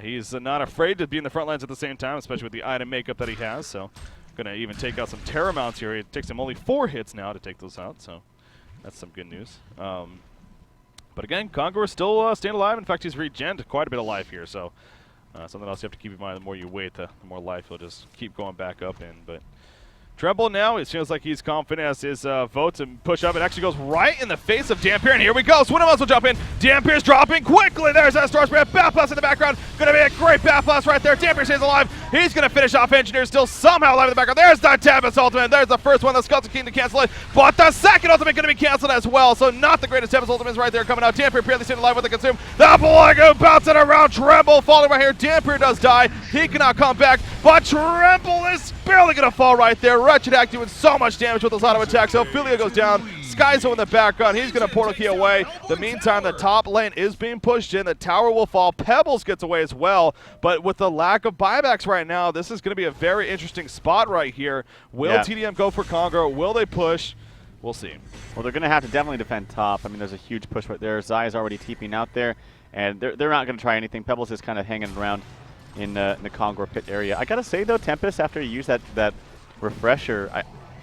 he's not afraid to be in the front lines at the same time, especially with the item makeup that he has. So going to even take out some Terra Mounts here. It takes him only 4 hits now to take those out, so that's some good news. But again, Congor is still staying alive. In fact, he's regened quite a bit of life here, so something else you have to keep in mind. The more you wait, the more life he'll just keep going back up in. But Tremble now, it feels like he's confident as his vote to push up. It actually goes right in the face of Dampier, and here we go. Swinnemus will jump in. Dampier's dropping quickly. There's that Star Spirit. Bat Blast in the background. Going to be a great Bat Blast right there. Dampier stays alive. He's going to finish off Engineer, still somehow alive in the background. There's that Tempest ultimate. There's the first one, the Skeleton King to cancel it. But the second ultimate going to be canceled as well. So not the greatest Tempest ultimates right there coming out. Dampier barely staying alive with the consume. The Blago bouncing around. Tremble falling right here. Dampier does die. He cannot come back. But Tremble is barely going to fall right there. Wretched Hag doing so much damage with those auto attacks. So Ophelia goes down. Skyzo in the background. He's going to portal key away. The meantime, the top lane is being pushed in. The tower will fall. Pebbles gets away as well. But with the lack of buybacks right now, this is going to be a very interesting spot right here. Will tdM go for Congor? Will they push? We'll see. Well, they're going to have to definitely defend top. There's a huge push right there. Zai is already TPing out there, and they're not going to try anything. Pebbles is kind of hanging around in the Congor pit area. I got to say, though, Tempest, after he used that refresher,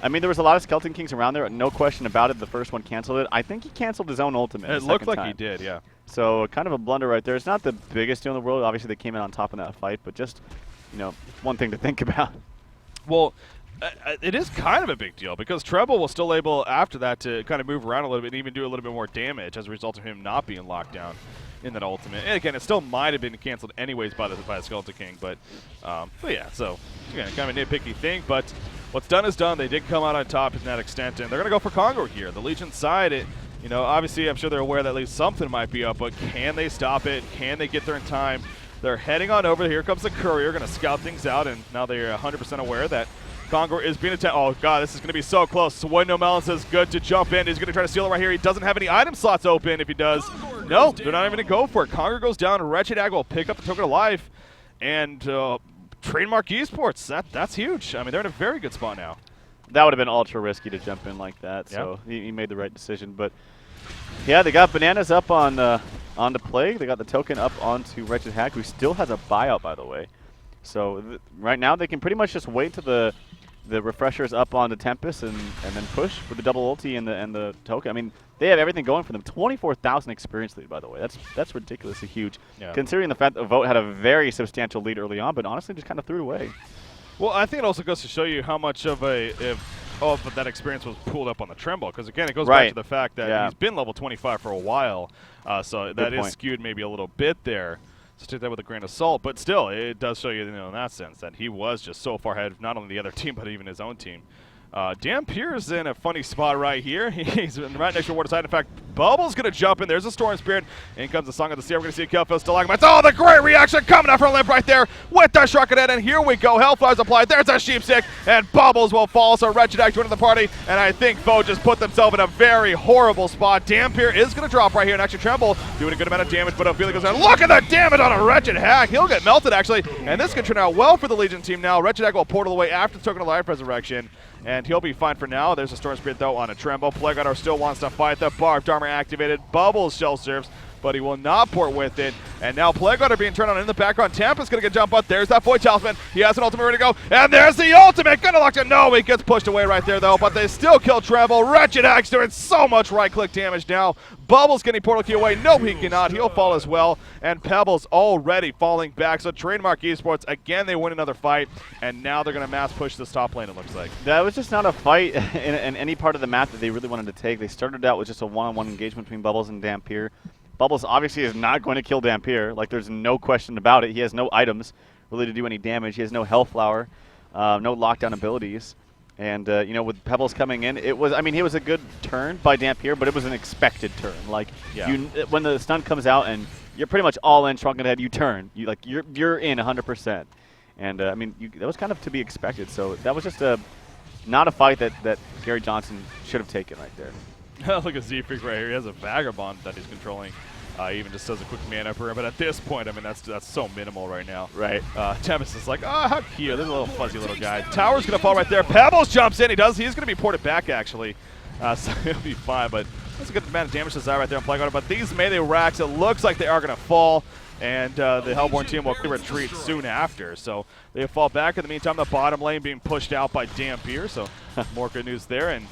there was a lot of Skeleton Kings around there, no question about it. The first one canceled it. I think he canceled his own ultimate. It looked like he did, yeah. So kind of a blunder right there. It's not the biggest deal in the world. Obviously, they came in on top in that fight, but just, one thing to think about. Well, it is kind of a big deal because Treble was still able, after that, to kind of move around a little bit and even do a little bit more damage as a result of him not being locked down in that ultimate. And again, it still might have been canceled anyways by the Skeleton King, but yeah, so again, kind of a nitpicky thing, but what's done is done. They did come out on top to that extent, and they're going to go for Congor here. The Legion side, You know, obviously, I'm sure they're aware that at least something might be up, but can they stop it? Can they get there in time? They're heading on over. Here comes the courier, going to scout things out, and now they're 100% aware that Congor is being attacked. Oh, God, this is going to be so close. Swindle Melon says good to jump in. He's going to try to steal it right here. He doesn't have any item slots open. If he does, no, they're not even going to go for it. Congor goes down. Wretched Ag will pick up the token of life. And Trademark Esports, that's huge. I mean, they're in a very good spot now. That would have been ultra risky to jump in like that, so he made the right decision. But yeah, they got Bananas up on the Plague. They got the token up onto Wretched Hack, who still has a buyout, by the way. So right now they can pretty much just wait till the refreshers up onto Tempest and then push with the double ulti and the token. I mean, they have everything going for them. 24,000 experience lead, by the way. That's ridiculously huge, considering the fact that Vote had a very substantial lead early on, but honestly just kind of threw it away. Well, I think it also goes to show you how much of that experience was pulled up on the Tremble, because again, it goes back to the fact that he's been level 25 for a while, so that is skewed maybe a little bit there. So take that with a grain of salt, but still, it does show you, in that sense, that he was just so far ahead of not only the other team, but even his own team. Dampier's in a funny spot right here. He's right next to Water side. In fact, Bubble's going to jump in. There's a Storm Spirit. In comes the Song of the Sea. We're going to see a kill for Stalagmites. Oh, the great reaction coming up from Limp right there with the Shrugged, and here we go. Hellflower's applied. There's a Sheepstick, and Bubbles will fall. So Wretched Act joining the party, and I think Vote just put themselves in a very horrible spot. Dampier is going to drop right here, and actually Tremble doing a good amount of damage, but Ophelia goes down. Look at the damage on a Wretched Hack. He'll get melted, actually, and this can turn out well for the Legion team now. Wretched Hack will portal away after the Token of Life Resurrection, and he'll be fine for now. There's a Storm Spirit, though, on a Tremble. Plague Rider still wants to fight. The Barbed Armor activated. Bubbles shell serves, but he will not port with it. And now Plague Rider being turned on in the background. Tampa's going to get jump up. There's that Void Talisman. He has an ultimate ready to go. And there's the ultimate. Going to lock it. No, he gets pushed away right there, though. But they still kill Tremble. Wretched Axe doing so much right-click damage now. Bubbles getting portal key away. No, he cannot. He'll fall as well. And Pebbles already falling back. So Trademark Esports, again, they win another fight. And now they're going to mass push this top lane, it looks like. That was just not a fight in any part of the map that they really wanted to take. They started out with just a one-on-one engagement between Bubbles and Dampier. Bubbles obviously is not going to kill Dampier. Like, there's no question about it. He has no items really to do any damage. He has no Hellflower, no lockdown abilities. And, with Pebbles coming in, it was a good turn by Dampier, but it was an expected turn. Like, when the stun comes out and you're pretty much all in, Shrunken Head, you turn. You're in 100%. And, that was kind of to be expected. So that was just not a fight that Gary Johnson should have taken right there. Look at Z-Freak right here. He has a Vagabond that he's controlling. He even just does a quick mana for him. But at this point, that's so minimal right now. Right. Tempest is like, oh, how cute. There's a little fuzzy little guy. Tower's going to fall right there. Pebbles jumps in. He's going to be ported back, actually. So he'll be fine. But that's a good amount of damage to Zai right there on Plague Rider. But these melee racks, it looks like they are going to fall. And the Hellborn team will retreat soon after. So they fall back. In the meantime, the bottom lane being pushed out by Dampier. So more good news there. And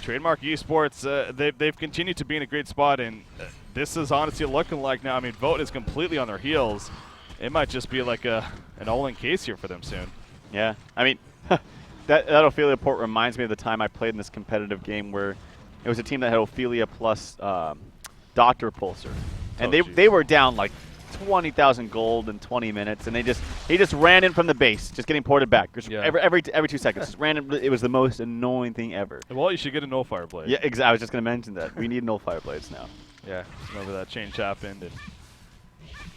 Trademark Esports, they've continued to be in a great spot, and this is honestly looking like now. Vote is completely on their heels. It might just be like an all-in case here for them soon. Yeah, that Ophelia port reminds me of the time I played in this competitive game where it was a team that had Ophelia plus Dr. Pulsar, and they were down like 20,000 gold in 20 minutes, and he just ran in from the base, just getting ported back. Every 2 seconds, just ran in. It was the most annoying thing ever. Well, you should get a Nullfire Blade. Yeah, exactly. I was just going to mention that. We need Nullfire Blades now. Yeah, remember that change happened. And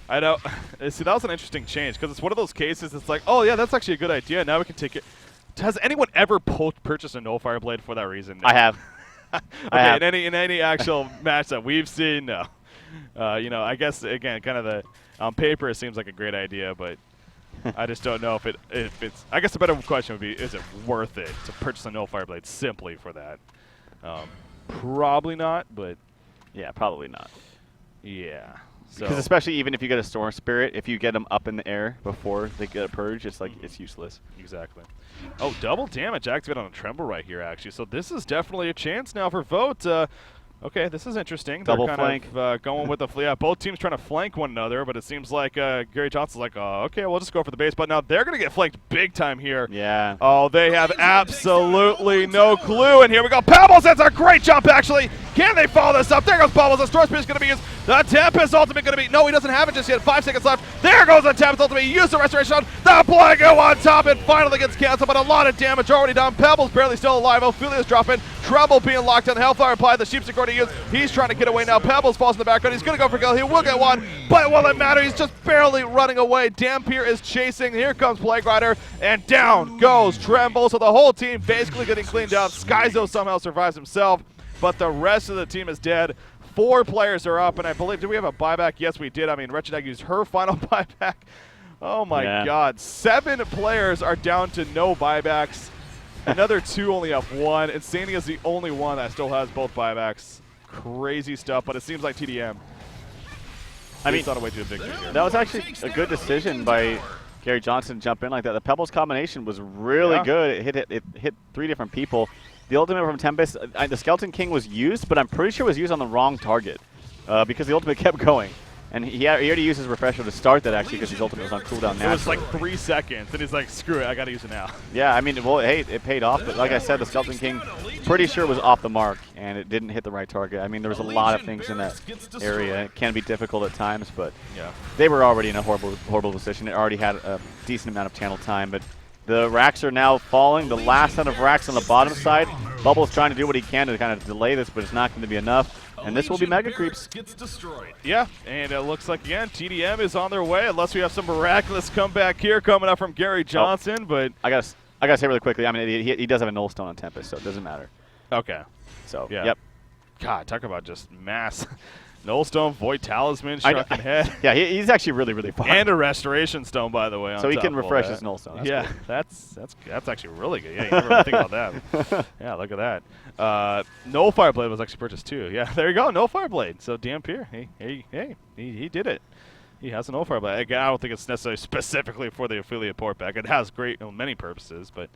I know. See, that was an interesting change, because it's one of those cases. It's like, oh yeah, that's actually a good idea. Now we can take it. Has anyone ever purchased a Nullfire Blade for that reason? No. I have. Okay, I have. In any actual match that we've seen, no. I guess again, kind of on paper it seems like a great idea, but I just don't know if it's. I guess the better question would be: is it worth it to purchase a Nullfire Blade simply for that? Probably not, but yeah, probably not. Yeah. Because especially even if you get a Storm Spirit, if you get them up in the air before they get a purge, it's like it's useless. Exactly. Oh, double damage activated on a Tremble right here, actually. So this is definitely a chance now for Vote. Okay, this is interesting. Double They're kind of going with the both teams trying to flank one another, but it seems like Gary Johnson's like, okay, we'll just go for the base. But now they're going to get flanked big time here. Yeah. Oh, they have absolutely no clue. And here we go. Pebbles, that's a great jump, actually. Can they follow this up? There goes Bubbles. The Storm Spirit is going to be used. The Tempest ultimate going to be. No, he doesn't have it just yet. 5 seconds left. There goes the Tempest ultimate. Use the Restoration on the Plague on top. It finally gets canceled, but a lot of damage already done. Pebbles barely still alive. Ophelia's dropping. Trouble being locked on. Hellfire applied. The Sheep's going to use. He's trying to get away now. Pebbles falls in the background. He's going to go for kill. He will get one, but it won't matter. He's just barely running away. Dampier is chasing. Here comes Plague Rider, and down goes Tremble. So the whole team basically getting cleaned up. Skyzo somehow survives himself, but the rest of the team is dead. 4 players are up, and I believe, did we have a buyback? Yes, we did. I mean, Wretched Hag used her final buyback. Oh, my God. 7 players are down to no buybacks. Another 2 only have 1. Insania is the only one that still has both buybacks. Crazy stuff, but it seems like tdM. I mean, on a way to a victory here. That was actually a good decision by Gary Johnson to jump in like that. The Pebbles combination was really good. It hit 3 different people. The ultimate from Tempest, the Skeleton King was used, but I'm pretty sure it was used on the wrong target because the ultimate kept going. And he already used his refresher to start that, actually, because his ultimate was on cooldown now. It was like 3 seconds, and he's like, screw it, I got to use it now. Yeah, I mean, well, hey, it paid off. But like I said, the Skeleton King, pretty sure was off the mark, and it didn't hit the right target. I mean, there was a lot of things in that area. It can be difficult at times, but they were already in a horrible position. It already had a decent amount of channel time, but the racks are now falling. The last set of racks on the bottom side. Bubble's trying to do what he can to kind of delay this, but it's not going to be enough. And this will be Mega Creeps. Yeah, and it looks like, again, tdM is on their way, unless we have some miraculous comeback here coming up from Gary Johnson. But I gotta say really quickly, I mean, he does have a Null Stone on Tempest, so it doesn't matter. Okay. So, yeah. Yep. God, talk about just mass. Null Stone, Void Talisman, Shrunken Head. Yeah, he's actually really far. And a Restoration Stone, by the way. On so he top can of refresh his Null Stone. That's cool. that's actually really good. Yeah, you never really think about that. Yeah, look at that. No Fireblade was actually purchased too. Yeah, there you go. No Fireblade. So Dampier, he did it. He has a No Fireblade. Again, I don't think it's necessarily specifically for the affiliate port back. It has many purposes, but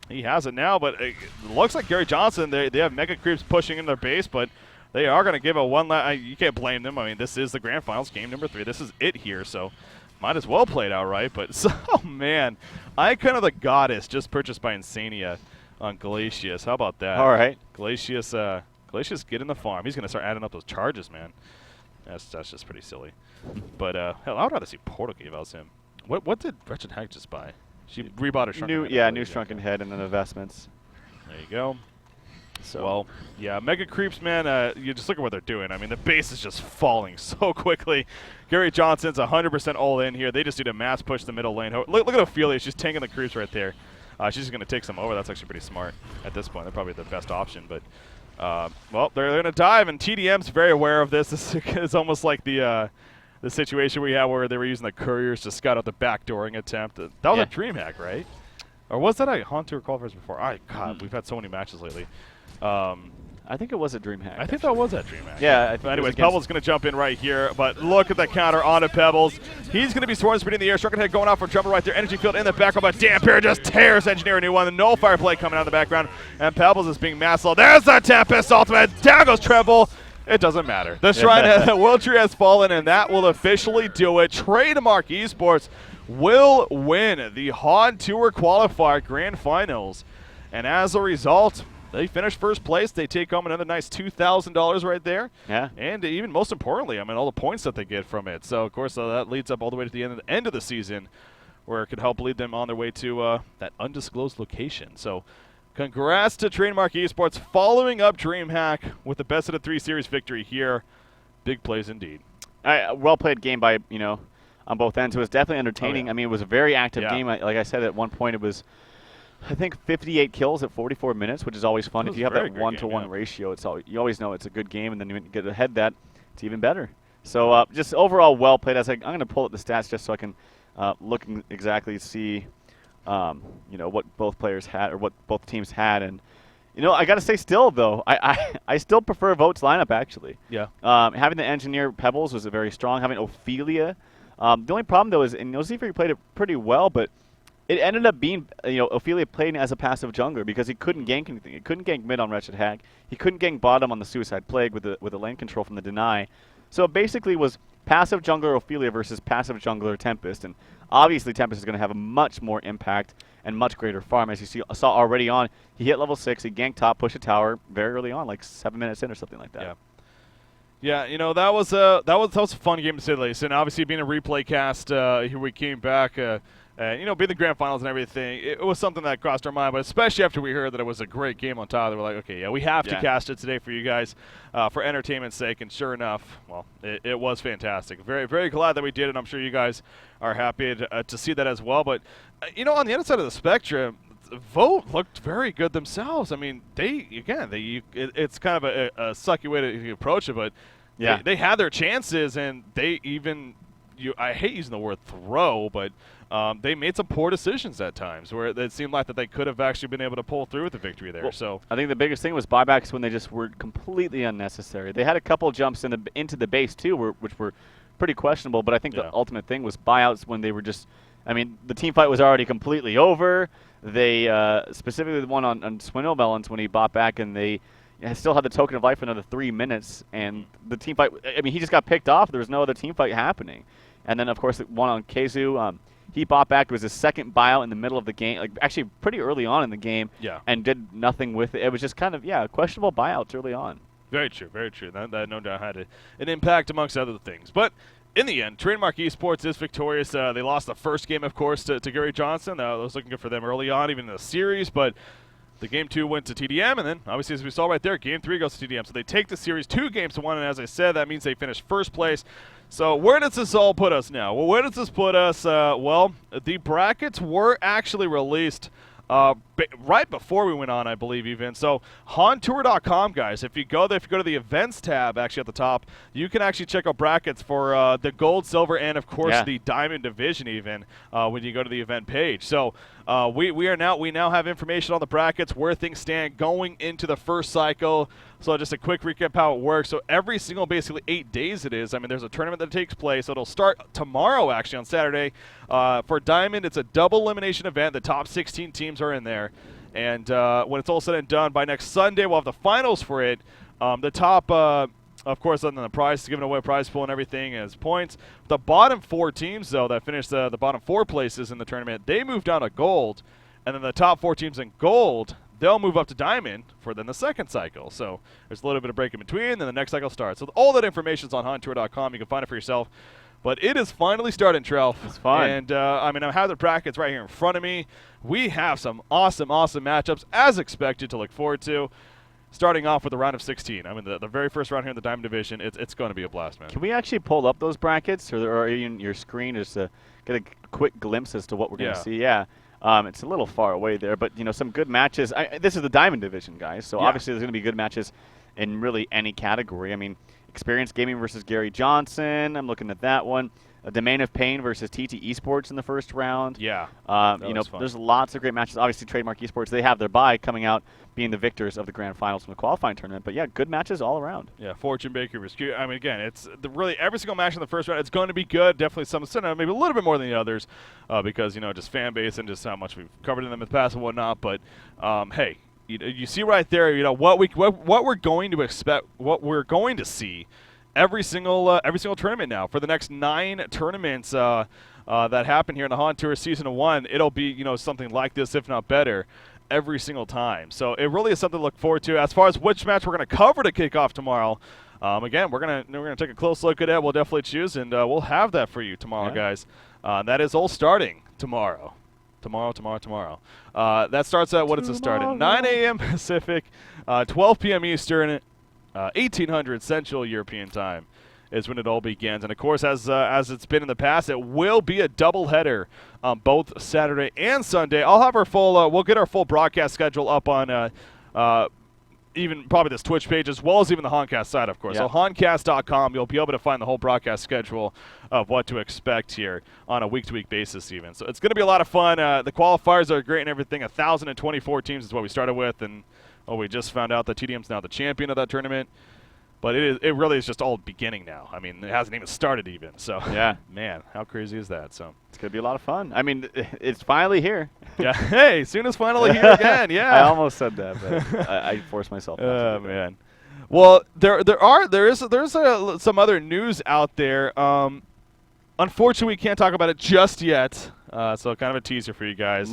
he has it now. But it looks like Gary Johnson. They have Mega Creeps pushing in their base, but they are going to give a one last. You can't blame them. I mean, this is the Grand Finals, game number 3. This is it here, so might as well play it out right. But, oh, man. Icon of the Goddess just purchased by Insania on Glacius. How about that? All right. Glacius, get in the farm. He's going to start adding up those charges, man. That's just pretty silly. But, hell, I would rather see Portal gave out him. What did Wretched Hag just buy? She rebought her Shrunken Head. Yeah, new Shrunken Head and then investments. There you go. So, well, yeah, Mega Creeps, man, you just look at what they're doing. I mean, the base is just falling so quickly. Gary Johnson's 100% all in here. They just need to mass push the middle lane. Look at Ophelia. She's tanking the creeps right there. She's just going to take some over. That's actually pretty smart at this point. They're probably the best option. But, well, they're going to dive, and tdM's very aware of this. This is almost like the situation we had where they were using the couriers to scout out the backdooring attempt. That was a DreamHack, right? Or was that a HoN Tour Qualifiers before? God, we've had so many matches lately. I think it was a DreamHack. I think that was that DreamHack. Yeah. But anyways, Pebbles going to jump in right here. But look at the counter onto Pebbles. He's going to be sworn speed in the air. Shrunken Head going out for jumper right there. Energy field in the background. But Dampier just tears Engineer a new one. The no fire play coming out of the background. And Pebbles is being massed. There's the Tempest ultimate. Down goes Tremble. It doesn't matter. The Shrine the World Tree has fallen, and that will officially do it. Trademark Esports will win the HoN Tour Qualifier Grand Finals. And as a result, they finish first place. They take home another nice $2,000 right there. Yeah. And even most importantly, I mean, all the points that they get from it. So, of course, that leads up all the way to the end of the season, where it could help lead them on their way to that undisclosed location. So, congrats to Trademark Esports following up DreamHack with the best of the 3 series victory here. Big plays indeed. Well played game by, on both ends. It was definitely entertaining. I mean, it was a very active game. Like I said, at one point it was, I think, 58 kills at 44 minutes, which is always fun. If you have that 1-to-1 ratio, you always know it's a good game, and then you get ahead that, it's even better. So just overall well played. I'm going to pull up the stats just so I can look and exactly see what both players had or what both teams had. And I got to say, still though, I still prefer Vote's lineup actually. Yeah. Having the Engineer Pebbles was very strong. Having Ophelia, the only problem though is, and Zephyr played it pretty well, but it ended up being Ophelia playing as a passive jungler because he couldn't gank anything. He couldn't gank mid on Wretched Hag. He couldn't gank bottom on the Suicide Plague with the lane control from the Deny. So it basically was passive jungler Ophelia versus passive jungler Tempest, and obviously Tempest is going to have a much more impact and much greater farm. As you saw already on, he hit level 6, he ganked top, pushed a tower very early on, like 7 minutes in or something like that. Yeah, that was a fun game to say the least. And obviously being a replay cast, here we came back. And, being the grand finals and everything, it was something that crossed our mind, but especially after we heard that it was a great game on top, we're like, okay, yeah, we have to cast it today for you guys for entertainment's sake. And sure enough, well, it was fantastic. Very, very glad that we did it. I'm sure you guys are happy to see that as well. But, on the other side of the spectrum, Vote looked very good themselves. I mean, it's kind of a sucky way to approach it, but they had their chances, and they even I hate using the word throw, but they made some poor decisions at times where it seemed like that they could have actually been able to pull through with the victory there. Well, so I think the biggest thing was buybacks when they just were completely unnecessary. They had a couple jumps into the base too, which were pretty questionable. But I think the ultimate thing was buyouts when they were just. I mean, the team fight was already completely over. They specifically the one on Swindle Melons when he bought back and they still had the token of life for another 3 minutes, and the team fight. I mean, he just got picked off. There was no other team fight happening. And then, of course, the one on Keizu, he bought back. It was his second buyout in the middle of the game, like actually pretty early on in the game, and did nothing with it. It was just kind of, questionable buyouts early on. Very true, very true. That no doubt had an impact amongst other things. But in the end, Trademark Esports is victorious. They lost the first game, of course, to Gary Johnson. That was looking good for them early on, even in the series, but the game 2 went to tdM, and then, obviously, as we saw right there, game 3 goes to tdM. So they take the series 2-1, and as I said, that means they finish first place. So where does this all put us now? Well, where does this put us? Well, the brackets were actually released right before we went on, I believe, even. So HoNTour.com, guys, if you go there, if you go to the events tab actually at the top, you can actually check out brackets for the gold, silver, and, of course, the diamond division even when you go to the event page. So we now have information on the brackets, where things stand going into the first cycle. So just a quick recap how it works. So every single, basically 8 days it is. I mean, there's a tournament that takes place. So it'll start tomorrow, actually, on Saturday. For Diamond, it's a double elimination event. The top 16 teams are in there. And when it's all said and done, by next Sunday, we'll have the finals for it. The top, of course, other than the prize, giving away prize pool and everything as points. The bottom 4 teams, though, that finished the bottom 4 places in the tournament, they moved down to gold. And then the top 4 teams in gold, they'll move up to diamond for then the second cycle. So there's a little bit of break in between, then the next cycle starts. So all that information is on HoNTour.com. You can find it for yourself. But it is finally starting, Trell. It's fun. And, I have the brackets right here in front of me. We have some awesome, awesome matchups, as expected, to look forward to. Starting off with the round of 16. I mean, the very first round here in the Diamond Division, it's going to be a blast, man. Can we actually pull up those brackets or even your screen just to get a quick glimpse as to what we're going to see? Yeah. It's a little far away there, but, some good matches. This is the Diamond Division, guys, so obviously there's going to be good matches in really any category. I mean, Experience Gaming versus Gary Johnson. I'm looking at that one. Domain of Pain versus TT Esports in the first round. Yeah. There's lots of great matches. Obviously, Trademark Esports, they have their bye coming out, being the victors of the grand finals from the qualifying tournament. But, yeah, good matches all around. Yeah, Fortune Baker versus Q. I mean, again, it's really every single match in the first round, it's going to be good. Definitely some, maybe a little bit more than the others because, just fan base and just how much we've covered in them in the past and whatnot. But, hey, you see right there, what we're going to expect, what we're going to see every single tournament now for the next 9 tournaments that happen here in the HoN Tour Season 1. It'll be something like this, if not better, every single time. So it really is something to look forward to. As far as which match we're going to cover to kick off tomorrow, again, we're gonna take a close look at it. We'll definitely choose, and we'll have that for you tomorrow, guys. That is all starting tomorrow. Tomorrow. That starts at, what does it start at? 9 a.m. Pacific, 12 p.m. Eastern, 1800 Central European Time is when it all begins. And, of course, as it's been in the past, it will be a doubleheader both Saturday and Sunday. I'll have our full we'll get our full broadcast schedule up on even probably this Twitch page, as well as even the HoNcast site, of course. So HoNcast.com, you'll be able to find the whole broadcast schedule of what to expect here on a week-to-week basis even. So it's going to be a lot of fun. The qualifiers are great and everything. 1,024 teams is what we started with, and we just found out that tdM's now the champion of that tournament. But it really is just all beginning now. I mean, it hasn't even started even. So, man, how crazy is that? So it's going to be a lot of fun. I mean, it's finally here. Yeah. Hey, soon as finally here again. Yeah. I almost said that, but I forced myself not to. Oh, man. Well, there is some other news out there. Unfortunately, we can't talk about it just yet So kind of a teaser for you guys.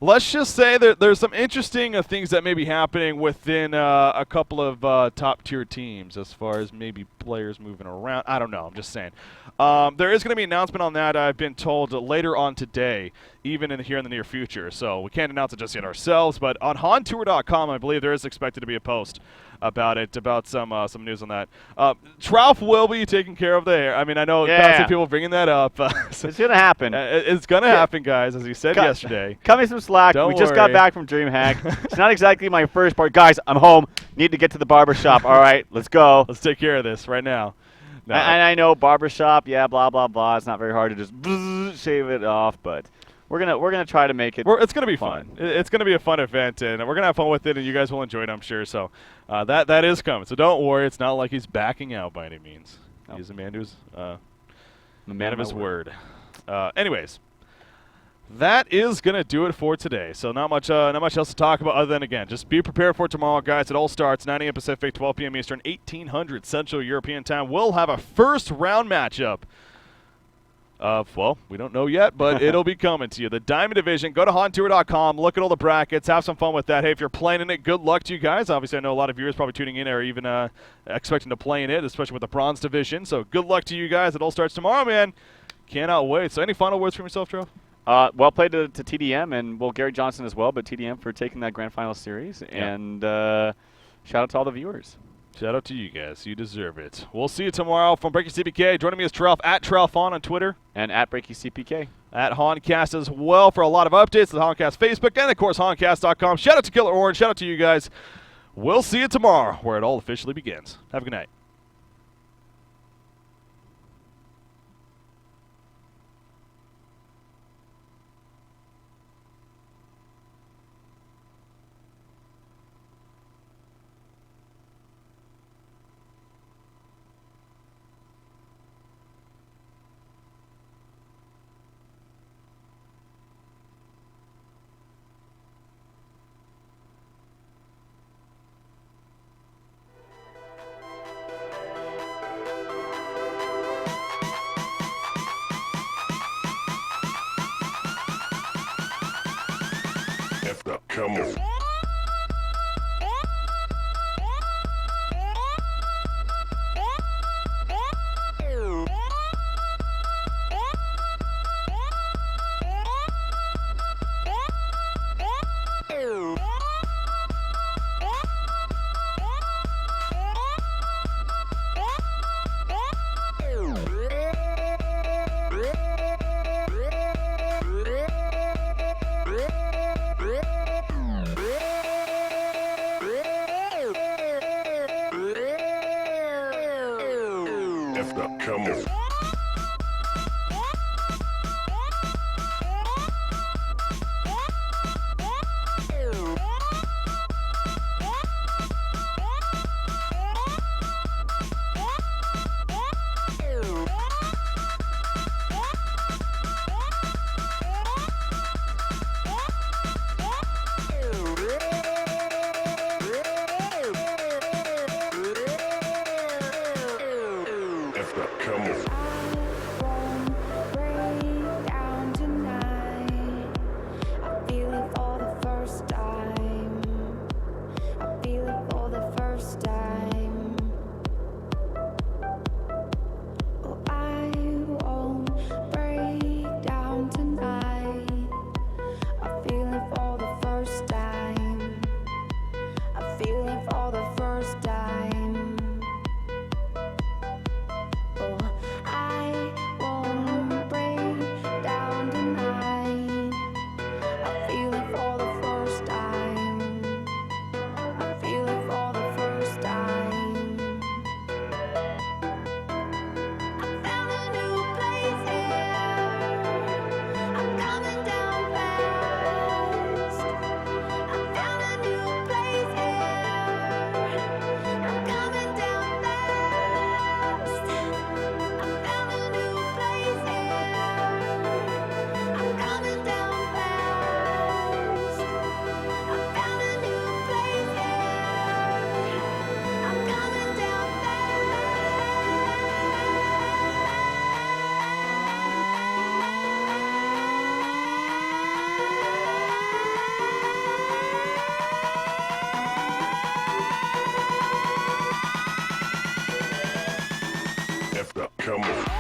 Let's just say there's some interesting things that may be happening within a couple of top-tier teams as far as maybe players moving around. I don't know. I'm just saying. There is going to be an announcement on that, I've been told, later on today, even here in the near future. So we can't announce it just yet ourselves, but on HoNtour.com, I believe there is expected to be a post about it, about some news on that. Trout will be taking care of the hair. I mean, I know constantly people bringing that up. So it's going to happen. It's going to happen, guys, as you said yesterday. Cut me some slack. We just got back from DreamHack. It's not exactly my first part. Guys, I'm home. Need to get to the barbershop. All right, let's go. Let's take care of this right now. No. And I know barbershop, yeah, blah, blah, blah. It's not very hard to just shave it off, but we're gonna try to make it. It's gonna be fun. It's gonna be a fun event, and we're gonna have fun with it, and you guys will enjoy it, I'm sure. So that is coming. So don't worry. It's not like he's backing out by any means. No. He's a man who's a man of his word. Anyways, that is gonna do it for today. So not much else to talk about other than, again, just be prepared for tomorrow, guys. It all starts 9 a.m. Pacific, 12 p.m. Eastern, 1800 Central European Time. We'll have a first round matchup. Well, we don't know yet, but it'll be coming to you. The Diamond Division. Go to HoNtour.com. Look at all the brackets. Have some fun with that. Hey, if you're playing in it, good luck to you guys. Obviously, I know a lot of viewers probably tuning in or even expecting to play in it, especially with the Bronze Division. So good luck to you guys. It all starts tomorrow, man. Cannot wait. So any final words from yourself, Joe? Well played to tdM and, well, Gary Johnson as well, but tdM for taking that grand final series. Yeah. And shout out to all the viewers. Shout out to you guys. You deserve it. We'll see you tomorrow from BreakyCPK. Joining me is Trelf at TrelfHon on Twitter. And at BreakyCPK. At HoNcast as well for a lot of updates. The HoNcast Facebook and, of course, HoNcast.com. Shout out to Killer Orange. Shout out to you guys. We'll see you tomorrow where it all officially begins. Have a good night. Come on. come on.